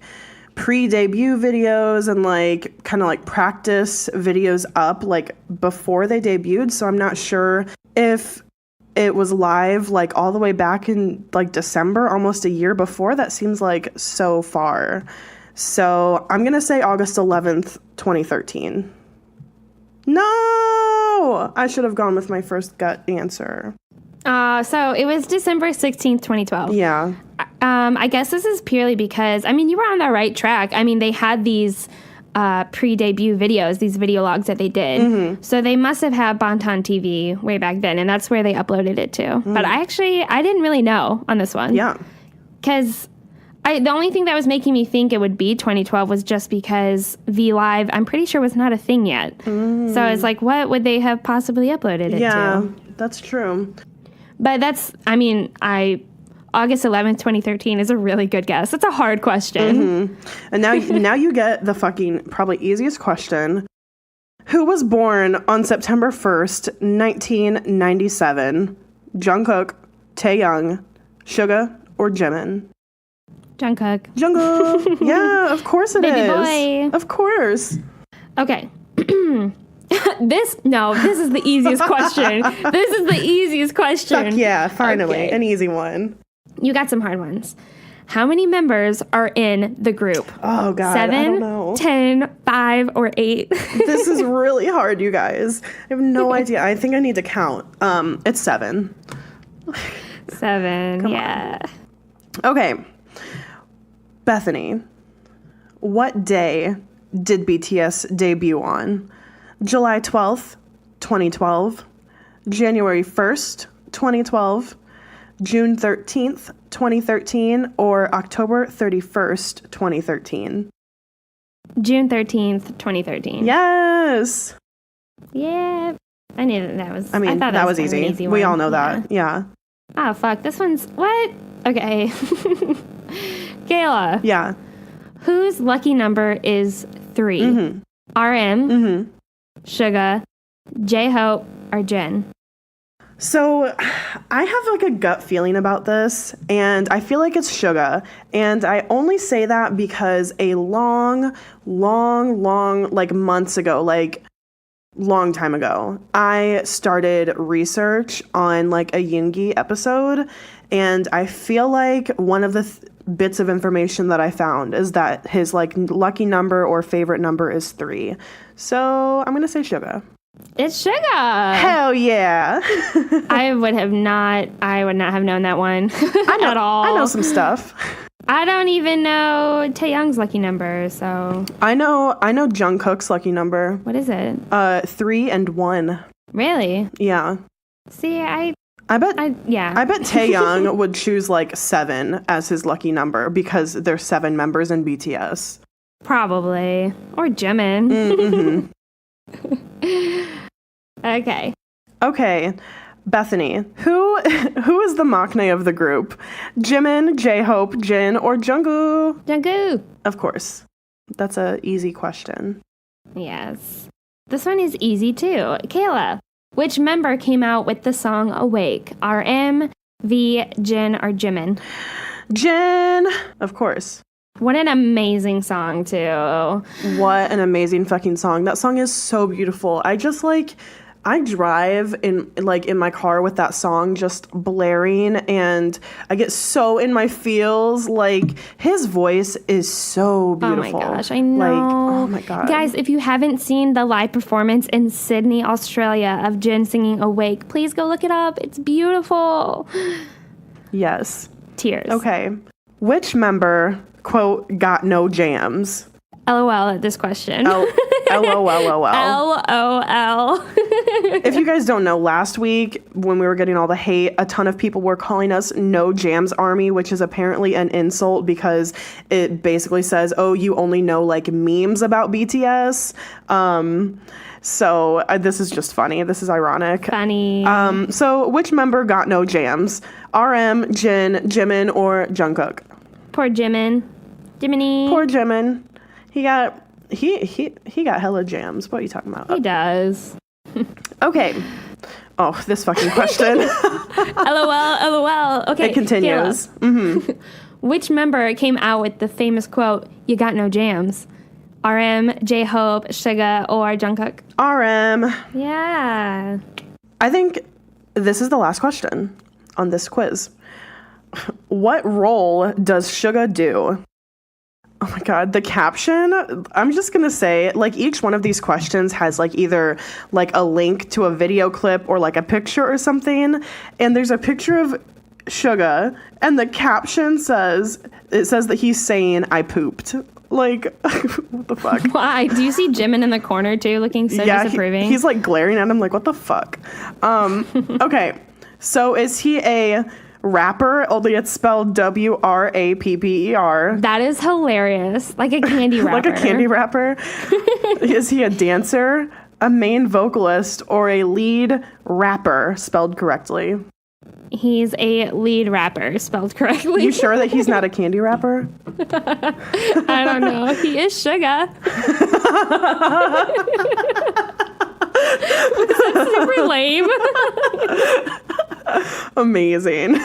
pre-debut videos and like kind of like practice videos up like before they debuted, so I'm not sure if it was live like all the way back in like December, almost a year before. That seems like so far, so I'm gonna say August 11th, 2013. No, I should have gone with my first gut answer. So it was December 16th, 2012. Yeah. I guess this is purely because, I mean, you were on the right track. I mean, they had these pre-debut videos, these video logs that they did. So they must have had Bangtan TV way back then, and that's where they uploaded it to. But I didn't really know on this one. Yeah. Because the only thing that was making me think it would be 2012 was just because V Live, I'm pretty sure, was not a thing yet. So it's like, what would they have possibly uploaded it to? Yeah, that's true. But August 11th, 2013 is a really good guess. That's a hard question. And now you get the fucking probably easiest question. Who was born on September 1st, 1997? Jungkook, Taeyoung, Suga, or Jimin? Jungkook. Yeah, of course it is. Baby boy. Of course. Okay. This is the easiest question. This is the easiest question. Fuck yeah, finally. Okay. An easy one. You got some hard ones. How many members are in the group? Oh, God. 7, I don't know. 10, 5, or 8? This is really hard, you guys. I have no idea. I think I need to count. It's 7. 7, Come yeah. on. Okay. Bethany, what day did BTS debut on? July 12th, 2012, January 1st, 2012, June 13th, 2013, or October 31st, 2013? June 13th, 2013. Yes! Yeah. I knew that was. I mean, thought that was kind of an easy. one. We all know that. Yeah. Oh, fuck. This one's. What? Okay. Kayla. Yeah. Whose lucky number is 3? RM, Suga, J-Hope, or Jen? So I have like a gut feeling about this, and I feel like it's Suga. And I only say that because a long, like months ago, like long time ago, I started research on like a Yoongi episode, and I feel like one of the bits of information that I found is that his like lucky number or favorite number is 3. So I'm gonna say Suga. It's Suga. Hell yeah. I would not have known that one at all. I know some stuff. I don't even know Taeyoung's lucky number, so. I know Jungkook's lucky number. What is it? 3 and 1. Really? Yeah. See, I bet yeah. Taeyoung would choose like 7 as his lucky number because there's 7 members in BTS. Probably. Or Jimin. Okay. Bethany, who is the maknae of the group? Jimin, J-Hope, Jin, or Jungkook? Jungkook. Of course. That's a easy question. Yes. This one is easy too. Kayla, which member came out with the song Awake? RM, V, Jin, or Jimin? Jin, of course. What an amazing song too. What an amazing fucking song. That song is so beautiful. I drive in my car with that song just blaring, and I get so in my feels. Like, his voice is so beautiful. Oh my gosh, I know. Like, oh my god. Guys, if you haven't seen the live performance in Sydney, Australia of Jin singing Awake, please go look it up. It's beautiful. Yes. Tears. Okay. Which member, quote, got no jams? LOL at this question. LOL. LOL. If you guys don't know, last week when we were getting all the hate, a ton of people were calling us No Jams Army, which is apparently an insult because it basically says, oh, you only know like memes about BTS. So this is just funny. This is ironic. Funny. So which member got no jams? RM, Jin, Jimin, or Jungkook? Poor Jimin. Jiminy. Poor Jimin. He got hella jams. What are you talking about? He does. Okay. Oh, this fucking question. LOL. Okay. It continues. Mm-hmm. Which member came out with the famous quote, "You got no jams"? RM, J-Hope, Suga, or Jungkook? RM. Yeah. I think this is the last question on this quiz. What role does Suga do? Oh my god, the caption, I'm just gonna say, like, each one of these questions has like either like a link to a video clip or like a picture or something, and there's a picture of Suga, and the caption says that he's saying "I pooped." Like, what the fuck? Why? Do you see Jimin in the corner too, looking so disapproving? He's like glaring at him like, what the fuck? Okay, so is he a rapper, only it's spelled WRAPPER? That is hilarious. Like a candy rapper. Like a candy rapper? Is he a dancer, a main vocalist, or a lead rapper, spelled correctly? He's a lead rapper, spelled correctly. You sure that he's not a candy rapper? I don't know. He is Suga. That's super lame. Amazing.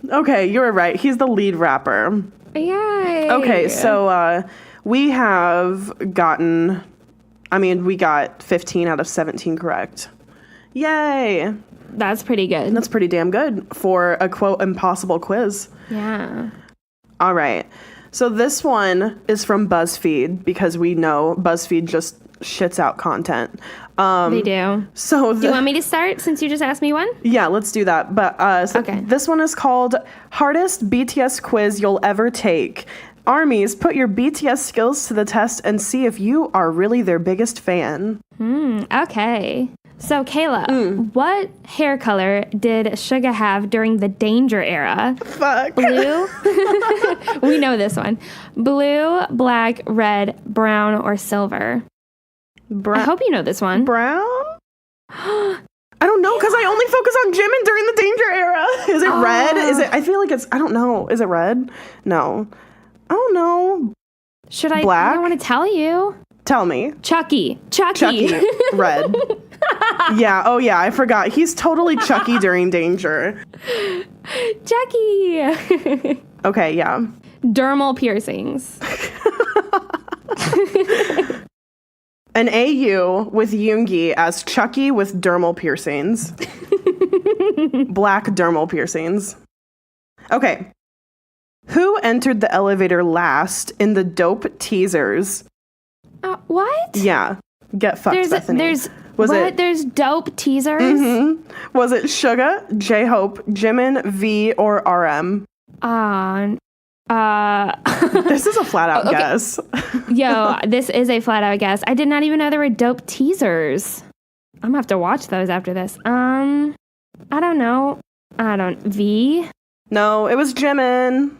Okay, you were right. He's the lead rapper. Yay. Okay, so we got 15 out of 17 correct. Yay. That's pretty good. That's pretty damn good for a quote impossible quiz. Yeah. All right. So this one is from BuzzFeed because we know BuzzFeed just shits out content. They do. So do you want me to start since you just asked me one? Yeah, let's do that. But okay. This one is called Hardest BTS Quiz You'll Ever Take. Armies, put your BTS skills to the test and see if you are really their biggest fan. Okay. So, Kayla, what hair color did Suga have during the Danger era? Fuck. Blue? We know this one. Blue, black, red, brown, or silver? I hope you know this one. Brown? I don't know, because I only focus on Jimin during the Danger era. Is it red? Is it? I feel like it's, I don't know. Is it red? No. I don't know. Should I? Black? I don't want to tell you. Tell me. Chucky. Red. Yeah, oh yeah, I forgot. He's totally Chucky during Danger. Chucky. Okay, yeah. Dermal piercings. An AU with Yoongi as Chucky with dermal piercings. Black dermal piercings. Okay. Who entered the elevator last in the dope teasers? What? Yeah. Get fucked, Bethany. There's dope teasers? Mm-hmm. Was it Suga, J-Hope, Jimin, V, or RM? This is a flat out guess. Yo, this is a flat out guess. I did not even know there were dope teasers. I'm gonna have to watch those after this. I don't know. V? No, it was Jimin.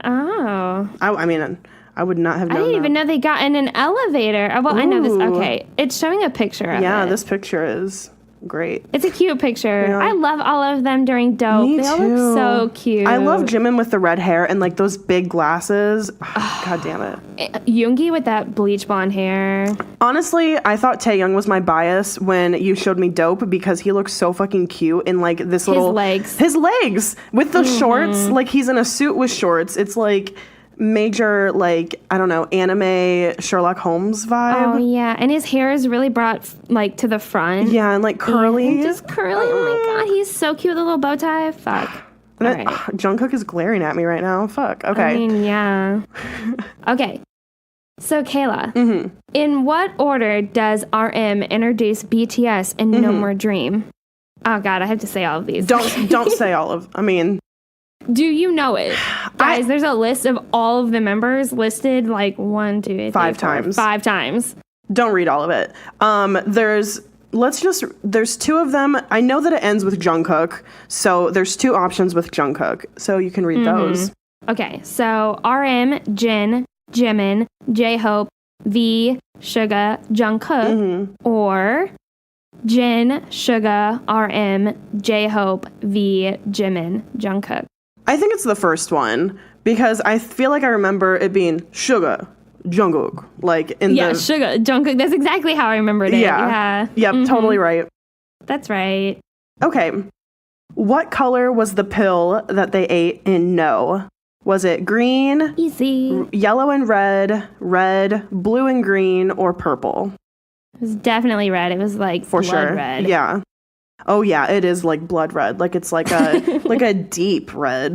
Oh. I mean, I would not have known I didn't even know they got in an elevator. Oh, well, I know this. Okay. It's showing a picture of it. Yeah, this picture is great. It's a cute picture. Yeah. I love all of them during Dope. Me they all too. look so cute. I love Jimin with the red hair and like those big glasses. God damn it. Yoongi with that bleach blonde hair. Honestly, I thought Taehyung was my bias when you showed me Dope because he looks so fucking cute in like this little... His legs. With the shorts. Like he's in a suit with shorts. It's like... major, like, I don't know, anime Sherlock Holmes vibe. Oh, yeah. And his hair is really brought, like, to the front. Yeah, and, like, curly. And just curly. Oh, my God. He's so cute with a little bow tie. Fuck. All right. Jungkook is glaring at me right now. Fuck. Okay. I mean, yeah. Okay. So, Kayla, in what order does RM introduce BTS in No More Dream? Oh, God, I have to say all of these. Don't say all of... I mean... Do you know it? Guys, there's a list of all of the members listed like 1, 2, 3, 5 4, times. 5 times. Don't read all of it. There's 2 of them. I know that it ends with Jungkook, so there's 2 options with Jungkook, so you can read those. Okay, so RM, Jin, Jimin, J-Hope, V, Suga, Jungkook, or Jin, Suga, RM, J-Hope, V, Jimin, Jungkook. I think it's the first one because I feel like I remember it being Suga, Jungkook, like in the... Yeah, Suga, Jungkook. That's exactly how I remembered it. Yeah. Yep, totally right. That's right. Okay. What color was the pill that they ate in No? Was it green? Easy. Yellow and red, blue and green, or purple? It was definitely red. It was like For blood sure. red. Yeah. Oh yeah, it is like blood red. Like it's like a like a deep red.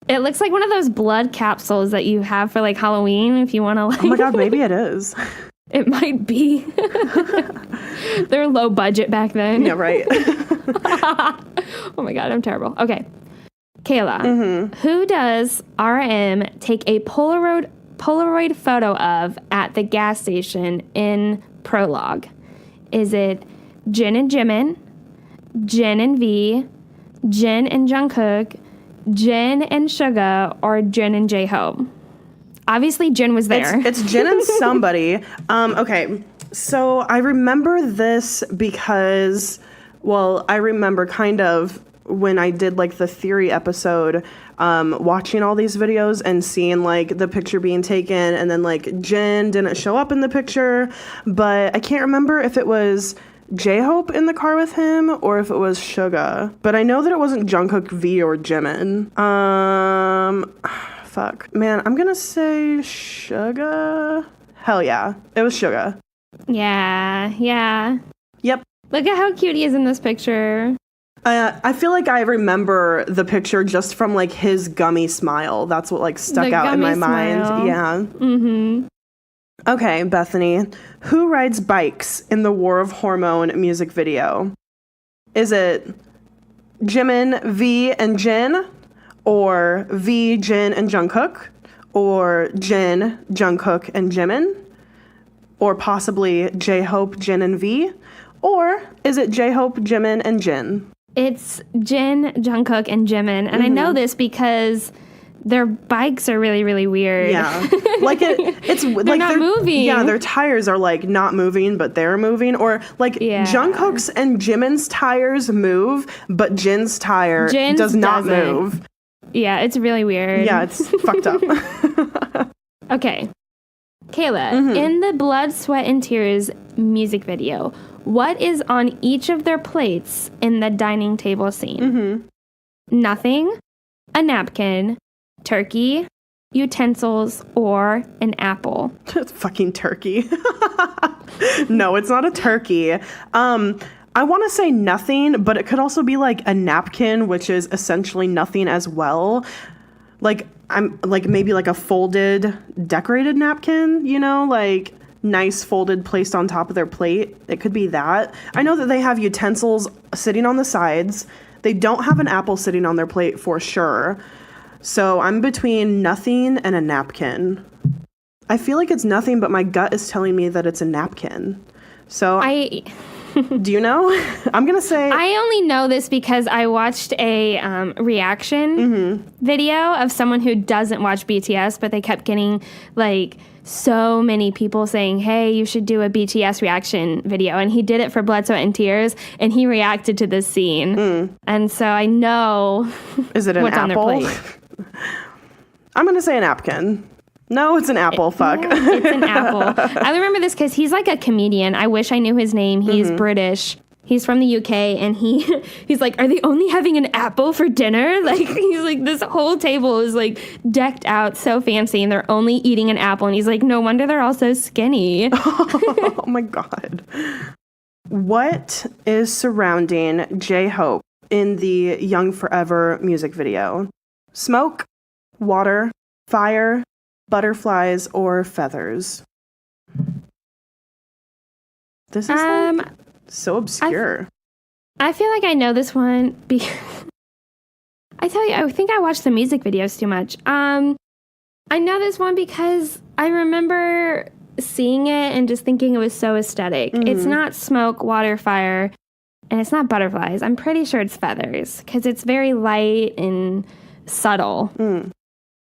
It looks like one of those blood capsules that you have for like Halloween if you want to like... Oh my God, maybe it is. It might be. They're low budget back then. Yeah, right. Oh my God, I'm terrible. Okay. Kayla, who does RM take a Polaroid photo of at the gas station in Prologue? Is it Jin and Jimin, Jin and V, Jin and Jungkook, Jin and Suga, or Jin and J-Hope? Obviously, Jin was there. It's Jin and somebody. Okay, so I remember this because, well, I remember kind of when I did like the theory episode, watching all these videos and seeing like the picture being taken, and then like Jin didn't show up in the picture, but I can't remember if it was J-Hope in the car with him or if it was Suga. But I know that it wasn't Jungkook, V, or Jimin. Fuck. Man, I'm gonna say Suga. Hell yeah. It was Suga. Yeah. Yep. Look at how cute he is in this picture. I feel like I remember the picture just from like his gummy smile. That's what like stuck out in my mind. Yeah. Okay, Bethany. Who rides bikes in the War of Hormone music video? Is it Jimin, V, and Jin? Or V, Jin, and Jungkook? Or Jin, Jungkook, and Jimin? Or possibly J-Hope, Jin, and V? Or is it J-Hope, Jimin, and Jin? It's Jin, Jungkook, and Jimin. And I know this because their bikes are really, really weird. Yeah. Like it's like not moving. Yeah, their tires are like not moving, but they're moving. Or like Jungkook's and Jimin's tires move, but Jin's tire does not move. Yeah, it's really weird. Yeah, it's fucked up. Okay. Kayla, in the Blood, Sweat, and Tears music video, what is on each of their plates in the dining table scene? Nothing, a napkin, turkey, utensils, or an apple. It's fucking turkey. No, it's not a turkey. I want to say nothing, but it could also be like a napkin, which is essentially nothing as well. Like I'm like maybe like a folded, decorated napkin, you know, like nice folded placed on top of their plate. It could be that. I know that they have utensils sitting on the sides. They don't have an apple sitting on their plate for sure. So I'm between nothing and a napkin. I feel like it's nothing, but my gut is telling me that it's a napkin. So do you know? I'm going to say... I only know this because I watched a reaction video of someone who doesn't watch BTS, but they kept getting, like, so many people saying, hey, you should do a BTS reaction video. And he did it for Blood, Sweat, and Tears, and he reacted to this scene. And so I know Is it an what's apple? on their plate. I'm going to say an napkin. No, it's an apple. Fuck. Yeah, it's an apple. I remember this because he's like a comedian. I wish I knew his name. He's British. He's from the UK, and he's like, are they only having an apple for dinner? Like, he's like, this whole table is like decked out so fancy, and they're only eating an apple. And he's like, no wonder they're all so skinny. Oh my God. What is surrounding J-Hope in the Young Forever music video? Smoke, water, fire, butterflies, or feathers? This is like so obscure. I feel like I know this one because I tell you, I think I watched the music videos too much. I know this one because I remember seeing it and just thinking it was so aesthetic. It's not smoke, water, fire, and it's not butterflies. I'm pretty sure it's feathers because it's very light and subtle.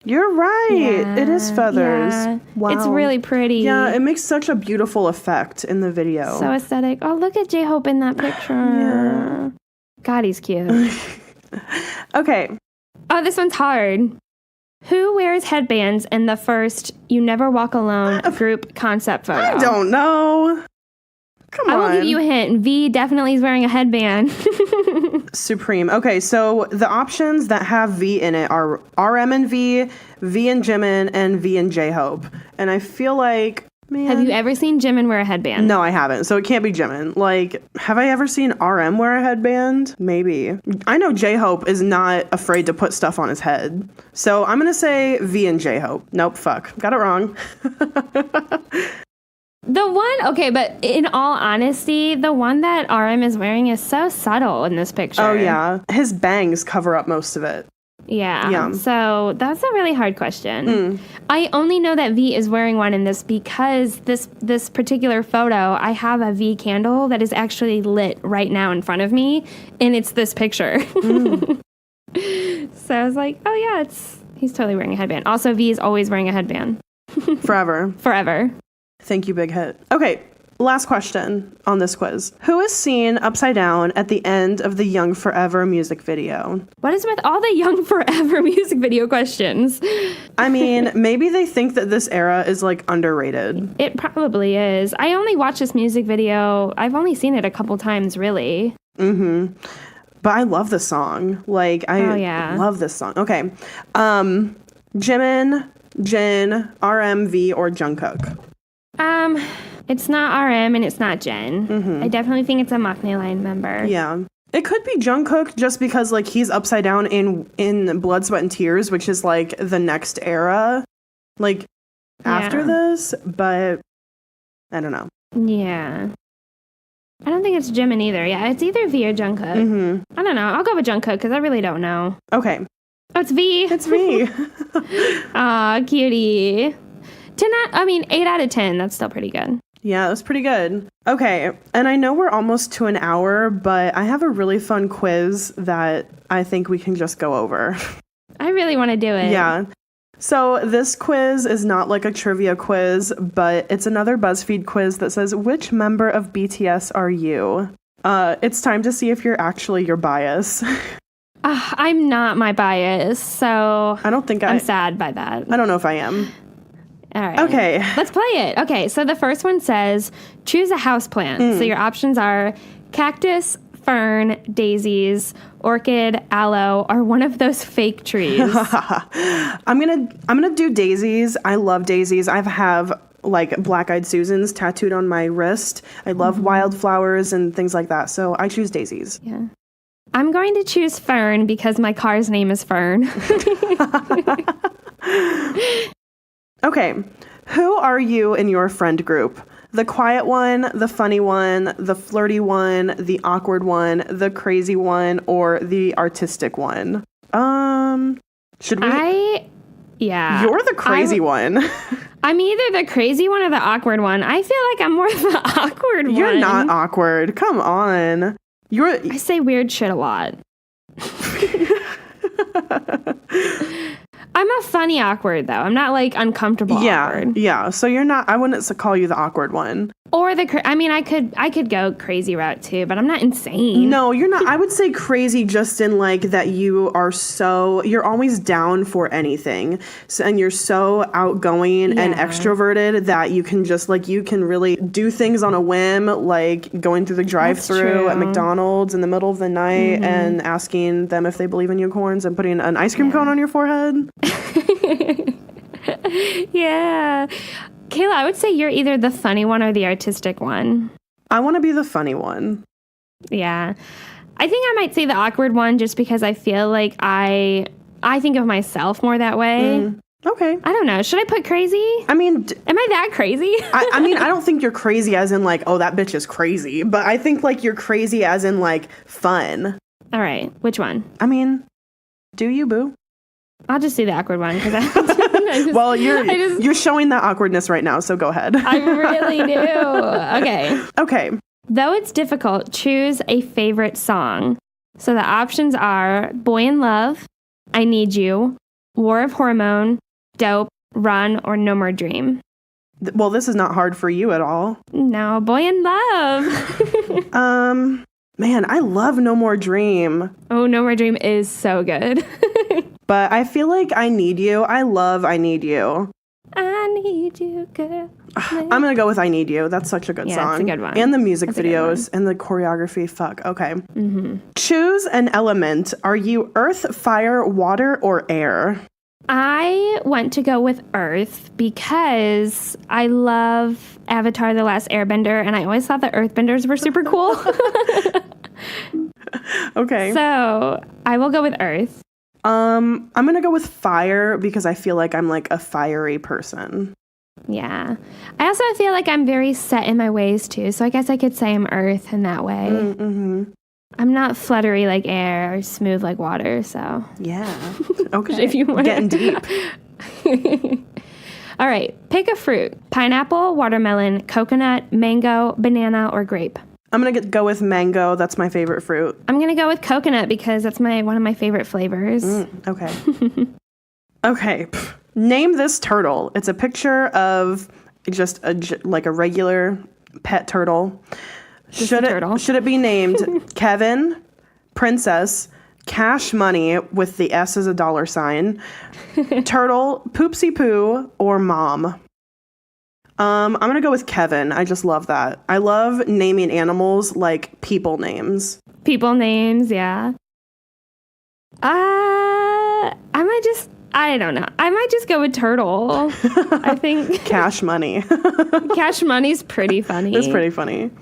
You're right. Yeah, it is feathers. yeah. Wow. It's really pretty. Yeah, it makes such a beautiful effect in the video. So aesthetic. Oh, look at J-Hope in that picture. Yeah. God, he's cute. Okay. Oh, this one's hard. Who wears headbands in the first You Never Walk Alone group concept photo? I don't know. Come on. I will give you a hint. V definitely is wearing a headband. Supreme. Okay, so the options that have V in it are RM and V, V and Jimin, and V and J-Hope. And I feel like, man... Have you ever seen Jimin wear a headband? No, I haven't. So it can't be Jimin. Like, have I ever seen RM wear a headband? Maybe. I know J-Hope is not afraid to put stuff on his head. So I'm going to say V and J-Hope. Nope, fuck. Got it wrong. The one, okay, but in all honesty, the one that RM is wearing is so subtle in this picture. Oh, yeah. His bangs cover up most of it. Yeah. So that's a really hard question. I only know that V is wearing one in this because this particular photo, I have a V candle that is actually lit right now in front of me, and it's this picture. So I was like, oh, yeah, he's totally wearing a headband. Also, V is always wearing a headband. Forever. Forever. Thank you, Big Hit. Okay, last question on this quiz. Who is seen upside down at the end of the Young Forever music video? What is with all the Young Forever music video questions? I mean, maybe they think that this era is, like, underrated. It probably is. I only watched this music video. I've only seen it a couple times, really. But I love the song. Like, I love this song. Okay. Jimin, Jin, RM, V, or Jungkook? It's not RM and it's not Jen. I definitely think it's a Maknae Line member. Yeah. It could be Jungkook just because, like, he's upside down in Blood, Sweat, and Tears, which is, like, the next era, like, after this, but I don't know. Yeah. I don't think it's Jimin either. Yeah, it's either V or Jungkook. I don't know. I'll go with Jungkook because I really don't know. Okay. Oh, it's V. It's V. Aw, cutie. 8 out of 10. That's still pretty good. Yeah, it was pretty good. Okay, and I know we're almost to an hour, but I have a really fun quiz that I think we can just go over. I really want to do it. Yeah. So this quiz is not like a trivia quiz, but it's another BuzzFeed quiz that says, which member of BTS are you? It's time to see if you're actually your bias. I'm not my bias, so I don't think I'm sad by that. I don't know if I am. All right. Okay. Let's play it. Okay, so the first one says, choose a houseplant. So your options are cactus, fern, daisies, orchid, aloe, or one of those fake trees. I'm gonna do daisies. I love daisies. I have like black-eyed Susans tattooed on my wrist. I love wildflowers and things like that. So I choose daisies. Yeah. I'm going to choose fern because my car's name is Fern. Okay. Who are you in your friend group? The quiet one, the funny one, the flirty one, the awkward one, the crazy one, or the artistic one? Should we? Yeah. You're the crazy one. I'm either the crazy one or the awkward one. I feel like I'm more the awkward one. You're not awkward. Come on. I say weird shit a lot. I'm a funny awkward, though. I'm not, like, uncomfortable awkward. Yeah. So you're not, I wouldn't call you the awkward one. Or I could go crazy route, too, but I'm not insane. No, you're not. I would say crazy just in, like, that you're always down for anything. So, and you're so outgoing and extroverted that you can just, like, you can really do things on a whim, like going through the drive-thru at McDonald's in the middle of the night and asking them if they believe in unicorns and putting an ice cream cone on your forehead. Yeah. Kayla, I would say you're either the funny one or the artistic one. I want to be the funny one. Yeah. I think I might say the awkward one just because I feel like I think of myself more that way. Okay. I don't know. Should I put crazy? I mean... Am I that crazy? I mean, I don't think you're crazy as in, like, oh, that bitch is crazy. But I think, like, you're crazy as in, like, fun. All right. Which one? I mean, do you, boo? I'll just do the awkward one because well, you're showing that awkwardness right now, so go ahead. I really do. Okay. Though it's difficult, choose a favorite song. So the options are Boy in Love, I Need You, War of Hormone, Dope, Run, or No More Dream. Well, this is not hard for you at all. No, Boy in Love. Man, I love No More Dream. Oh, No More Dream is so good. But I feel like I Need You. I love I Need You. I need you, girl. I'm going to go with I Need You. That's such a good song. It's a good one. And the music videos and the choreography. Fuck. Okay. Choose an element. Are you earth, fire, water, or air? I went to go with Earth because I love Avatar: The Last Airbender, and I always thought the Earthbenders were super cool. Okay. So I will go with Earth. I'm going to go with fire because I feel like I'm like a fiery person. Yeah. I also feel like I'm very set in my ways too. So I guess I could say I'm Earth in that way. I'm not fluttery like air or smooth like water. So yeah. Okay. If you want. Getting deep. All right. Pick a fruit. Pineapple, watermelon, coconut, mango, banana, or grape. I'm going to go with mango. That's my favorite fruit. I'm going to go with coconut because that's one of my favorite flavors. Okay. Okay. Name this turtle. It's a picture of just a regular pet turtle. Should it be named Kevin, Princess, Cash Money with the S as a dollar sign, Turtle, Poopsie Poo, or Mom? I'm going to go with Kevin. I just love that. I love naming animals like people names. People names, yeah. I don't know. I might just go with Turtle. I think Cash Money. Cash Money's pretty funny. It's pretty funny.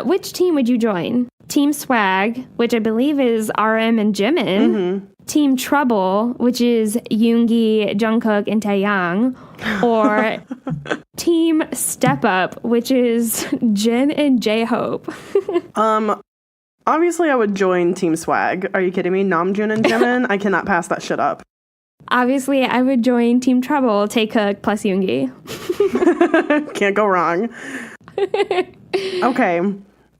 Which team would you join? Team Swag, which I believe is RM and Jimin. Team Trouble, which is Yoongi, Jungkook, and Taeyang. Or Team Step Up, which is Jin and J-Hope. Obviously I would join Team Swag. Are you kidding me? Namjoon and Jimin? I cannot pass that shit up. Obviously, I would join Team Trouble, Taekook plus Yoongi. Can't go wrong. Okay.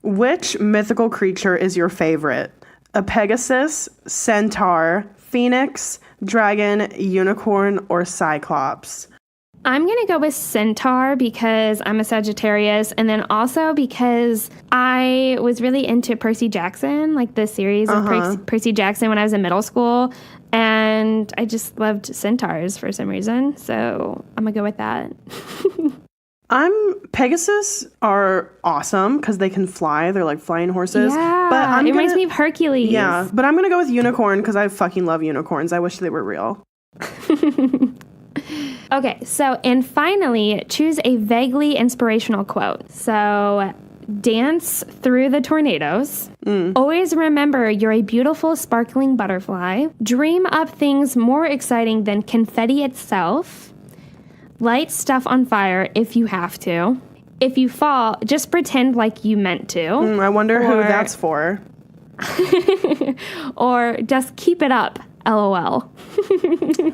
Which mythical creature is your favorite? A Pegasus, Centaur, Phoenix, dragon, unicorn, or cyclops? I'm going to go with centaur because I'm a Sagittarius, and then also because I was really into Percy Jackson, like the series of Percy Jackson when I was in middle school, and I just loved centaurs for some reason, so I'm going to go with that. Pegasus are awesome because they can fly. They're like flying horses. Yeah, but it reminds me of Hercules. Yeah, but I'm going to go with unicorn because I fucking love unicorns. I wish they were real. Okay, and finally, choose a vaguely inspirational quote. So, dance through the tornadoes. Always remember you're a beautiful, sparkling butterfly. Dream up things more exciting than confetti itself. Light stuff on fire if you have to. If you fall, just pretend like you meant to. I wonder who that's for. Or just keep it up, LOL.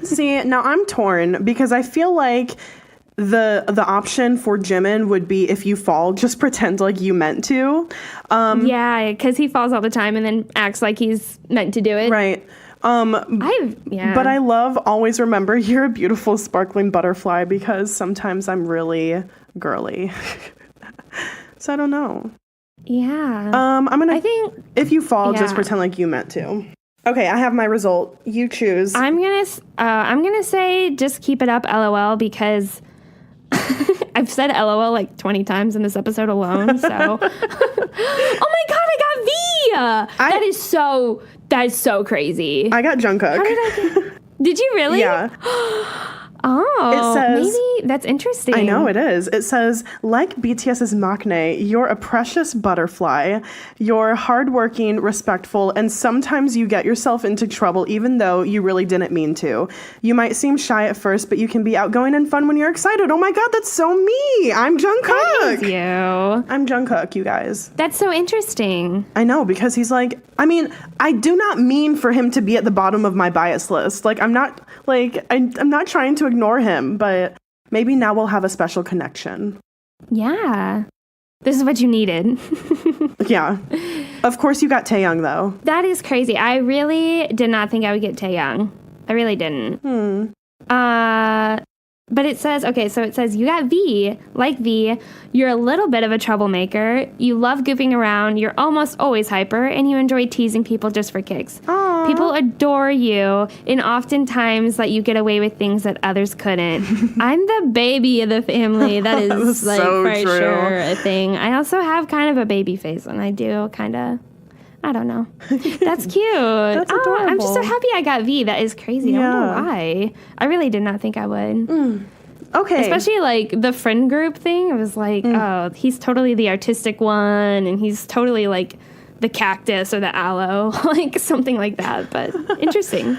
See, now I'm torn because I feel like the option for Jimin would be if you fall, just pretend like you meant to. Yeah, because he falls all the time and then acts like he's meant to do it. Right. But I love always remember you're a beautiful sparkling butterfly because sometimes I'm really girly. So I don't know. Yeah. I think if you fall, just pretend like you meant to. Okay, I have my result. You choose. I'm gonna say just keep it up, LOL, because I've said LOL like 20 times in this episode alone. So, oh my god, I got V. That is so crazy. I got Jungkook. How did I get? Did you really? Yeah. Oh, it says, maybe that's interesting. I know it is. It says, like BTS's maknae, you're a precious butterfly. You're hardworking, respectful, and sometimes you get yourself into trouble even though you really didn't mean to. You might seem shy at first, but you can be outgoing and fun when you're excited. Oh my god, that's so me. I'm Jungkook. That is you. I'm Jungkook, you guys. That's so interesting. I know, because he's like, I mean, I do not mean for him to be at the bottom of my bias list. Like, I'm not trying to ignore him, but maybe now we'll have a special connection. Yeah. This is what you needed. Yeah. Of course you got Taeyoung, though. That is crazy. I really did not think I would get Taeyoung. I really didn't. But it says, you got V, like V, you're a little bit of a troublemaker, you love goofing around, you're almost always hyper, and you enjoy teasing people just for kicks. Aww. People adore you, and oftentimes let you get away with things that others couldn't. I'm the baby of the family. That is like so for true. sure a thing. I also have kind of a baby face, and I do kind of... I don't know. That's cute. That's adorable. I'm just so happy I got V. That is crazy. Yeah. I don't know why. I really did not think I would. Okay. Especially like the friend group thing. I was like, oh, he's totally the artistic one, and he's totally like the cactus or the aloe, like something like that. But interesting.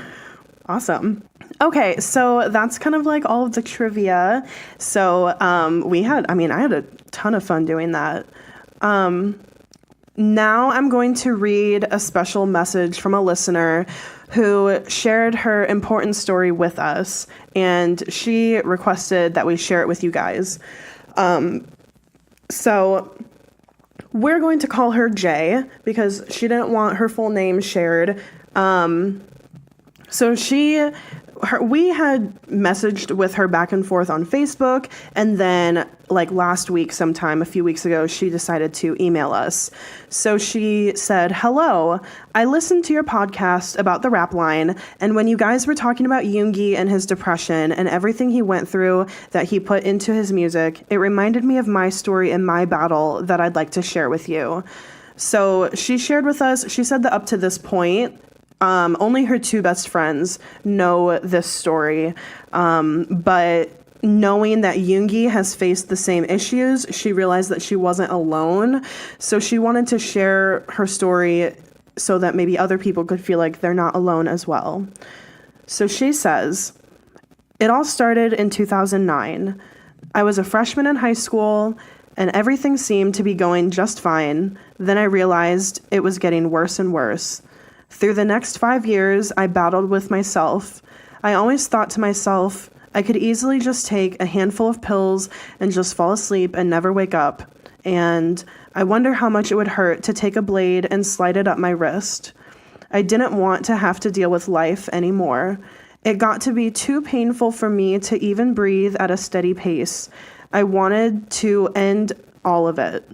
Awesome. Okay, so that's kind of like all of the trivia. So I had a ton of fun doing that. Now I'm going to read a special message from a listener who shared her important story with us, and she requested that we share it with you guys. So we're going to call her Jay because she didn't want her full name shared. So we had messaged with her back and forth on Facebook, and then like last week sometime, a few weeks ago, she decided to email us. So she said, "Hello, I listened to your podcast about the rap line, and when you guys were talking about Yoongi and his depression and everything he went through that he put into his music, it reminded me of my story and my battle that I'd like to share with you." So she shared with us, she said that up to this point, only her two best friends know this story, but knowing that Yoongi has faced the same issues, she realized that she wasn't alone, so she wanted to share her story so that maybe other people could feel like they're not alone as well. So she says, "It all started in 2009. I was a freshman in high school, and everything seemed to be going just fine. Then I realized it was getting worse and worse. Through the next 5 years, I battled with myself. I always thought to myself, I could easily just take a handful of pills and just fall asleep and never wake up. And I wonder how much it would hurt to take a blade and slide it up my wrist. I didn't want to have to deal with life anymore. It got to be too painful for me to even breathe at a steady pace. I wanted to end all of it.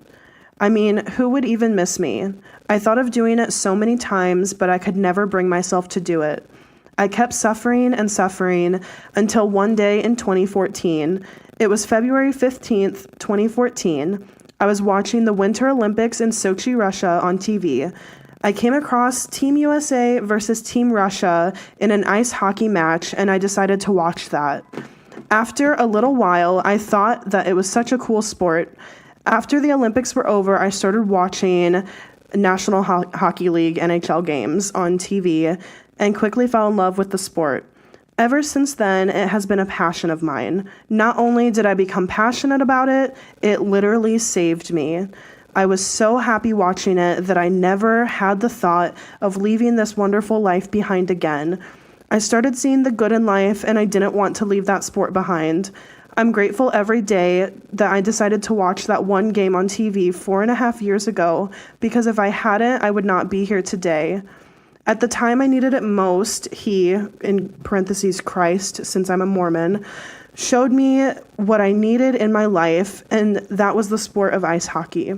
I mean, who would even miss me? I thought of doing it so many times, but I could never bring myself to do it. I kept suffering and suffering until one day in 2014. It was February 15th, 2014. I was watching the Winter Olympics in Sochi, Russia on TV. I came across Team USA versus Team Russia in an ice hockey match, and I decided to watch that. After a little while, I thought that it was such a cool sport. After the Olympics were over, I started watching National Hockey League NHL games on TV and quickly fell in love with the sport. Ever since then, it has been a passion of mine. Not only did I become passionate about it, it literally saved me. I was so happy watching it that I never had the thought of leaving this wonderful life behind again. I started seeing the good in life, and I didn't want to leave that sport behind. I'm grateful every day that I decided to watch that one game on TV 4.5 years ago, because if I hadn't, I would not be here today. At the time I needed it most, he, in parentheses Christ, since I'm a Mormon, showed me what I needed in my life, and that was the sport of ice hockey.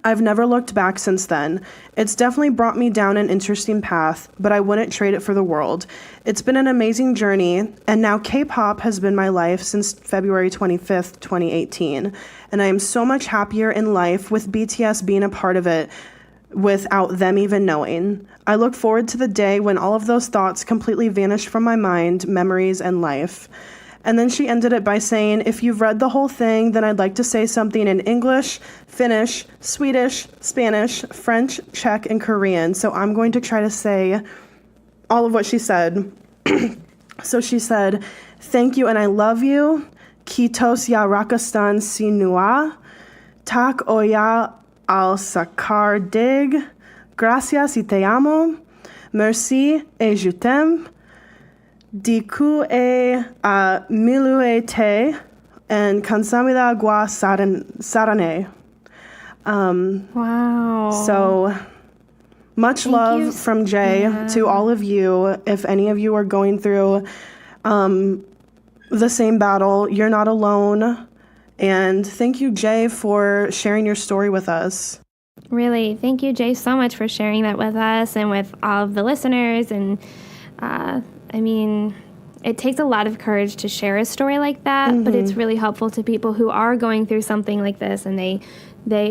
I've never looked back since then. It's definitely brought me down an interesting path, but I wouldn't trade it for the world. It's been an amazing journey, and now K-pop has been my life since February 25th, 2018, and I am so much happier in life with BTS being a part of it without them even knowing. I look forward to the day when all of those thoughts completely vanish from my mind, memories, and life. And then she ended it by saying, if you've read the whole thing, then I'd like to say something in English, Finnish, Swedish, Spanish, French, Czech, and Korean. So I'm going to try to say all of what she said. So she said, thank you and I love you. Kitos ya rakastan sinua. Tak oya al sakar dig. Gracias y te amo. Merci et je t'aime. Diku e milue te and kansamida gua sarane. Wow. So much love from Jay to all of you. If any of you are going through the same battle, you're not alone. And thank you, Jay, for sharing your story with us. Really, thank you, Jay, so much for sharing that with us and with all of the listeners. And I mean, it takes a lot of courage to share a story like that, but it's really helpful to people who are going through something like this, and they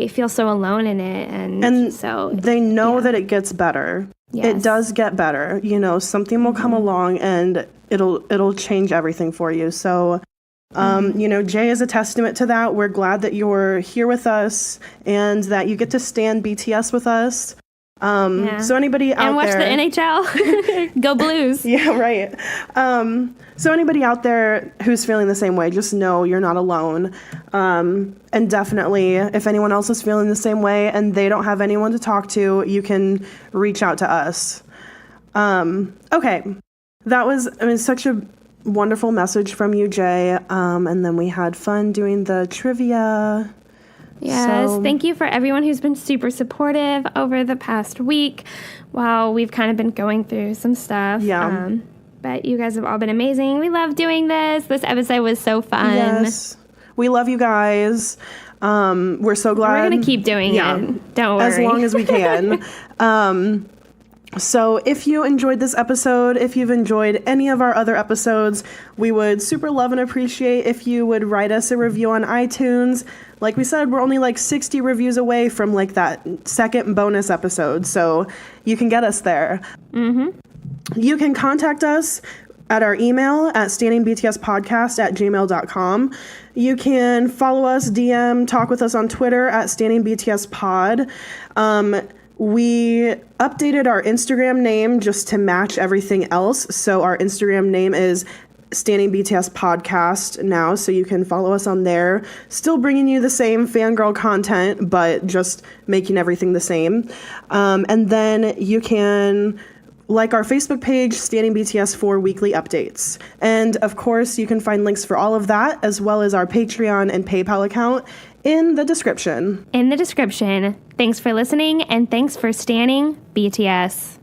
feel so alone in it, and so they know that it gets better. Yes. It does get better. You know, something will come along, and it'll change everything for you. So, you know, Jay is a testament to that. We're glad that you're here with us and that you get to stand BTS with us. So anybody out there... And watch the NHL. Go Blues. Yeah, right. So anybody out there who's feeling the same way, just know you're not alone. And definitely, if anyone else is feeling the same way and they don't have anyone to talk to, you can reach out to us. Okay. That was such a wonderful message from you, Jay. And then we had fun doing the trivia. Yes, thank you for everyone who's been super supportive over the past week while we've kind of been going through some stuff. Yeah. But you guys have all been amazing. We love doing this. This episode was so fun. Yes. We love you guys. We're so glad. We're going to keep doing it. Don't worry. As long as we can. So if you enjoyed this episode, if you've enjoyed any of our other episodes, we would super love and appreciate if you would write us a review on iTunes. Like we said, we're only like 60 reviews away from like that second bonus episode, so you can get us there. You can contact us at our email at standingbtspodcast@gmail.com. You can follow us, DM, talk with us on Twitter at standingbtspod. We updated our Instagram name just to match everything else. So our Instagram name is Standing BTS Podcast now, so you can follow us on there. Still bringing you the same fangirl content, but just making everything the same. And then you can like our Facebook page, Standing BTS, for weekly updates. And of course, you can find links for all of that, as well as our Patreon and PayPal account in the description. Thanks for listening, and thanks for standing BTS.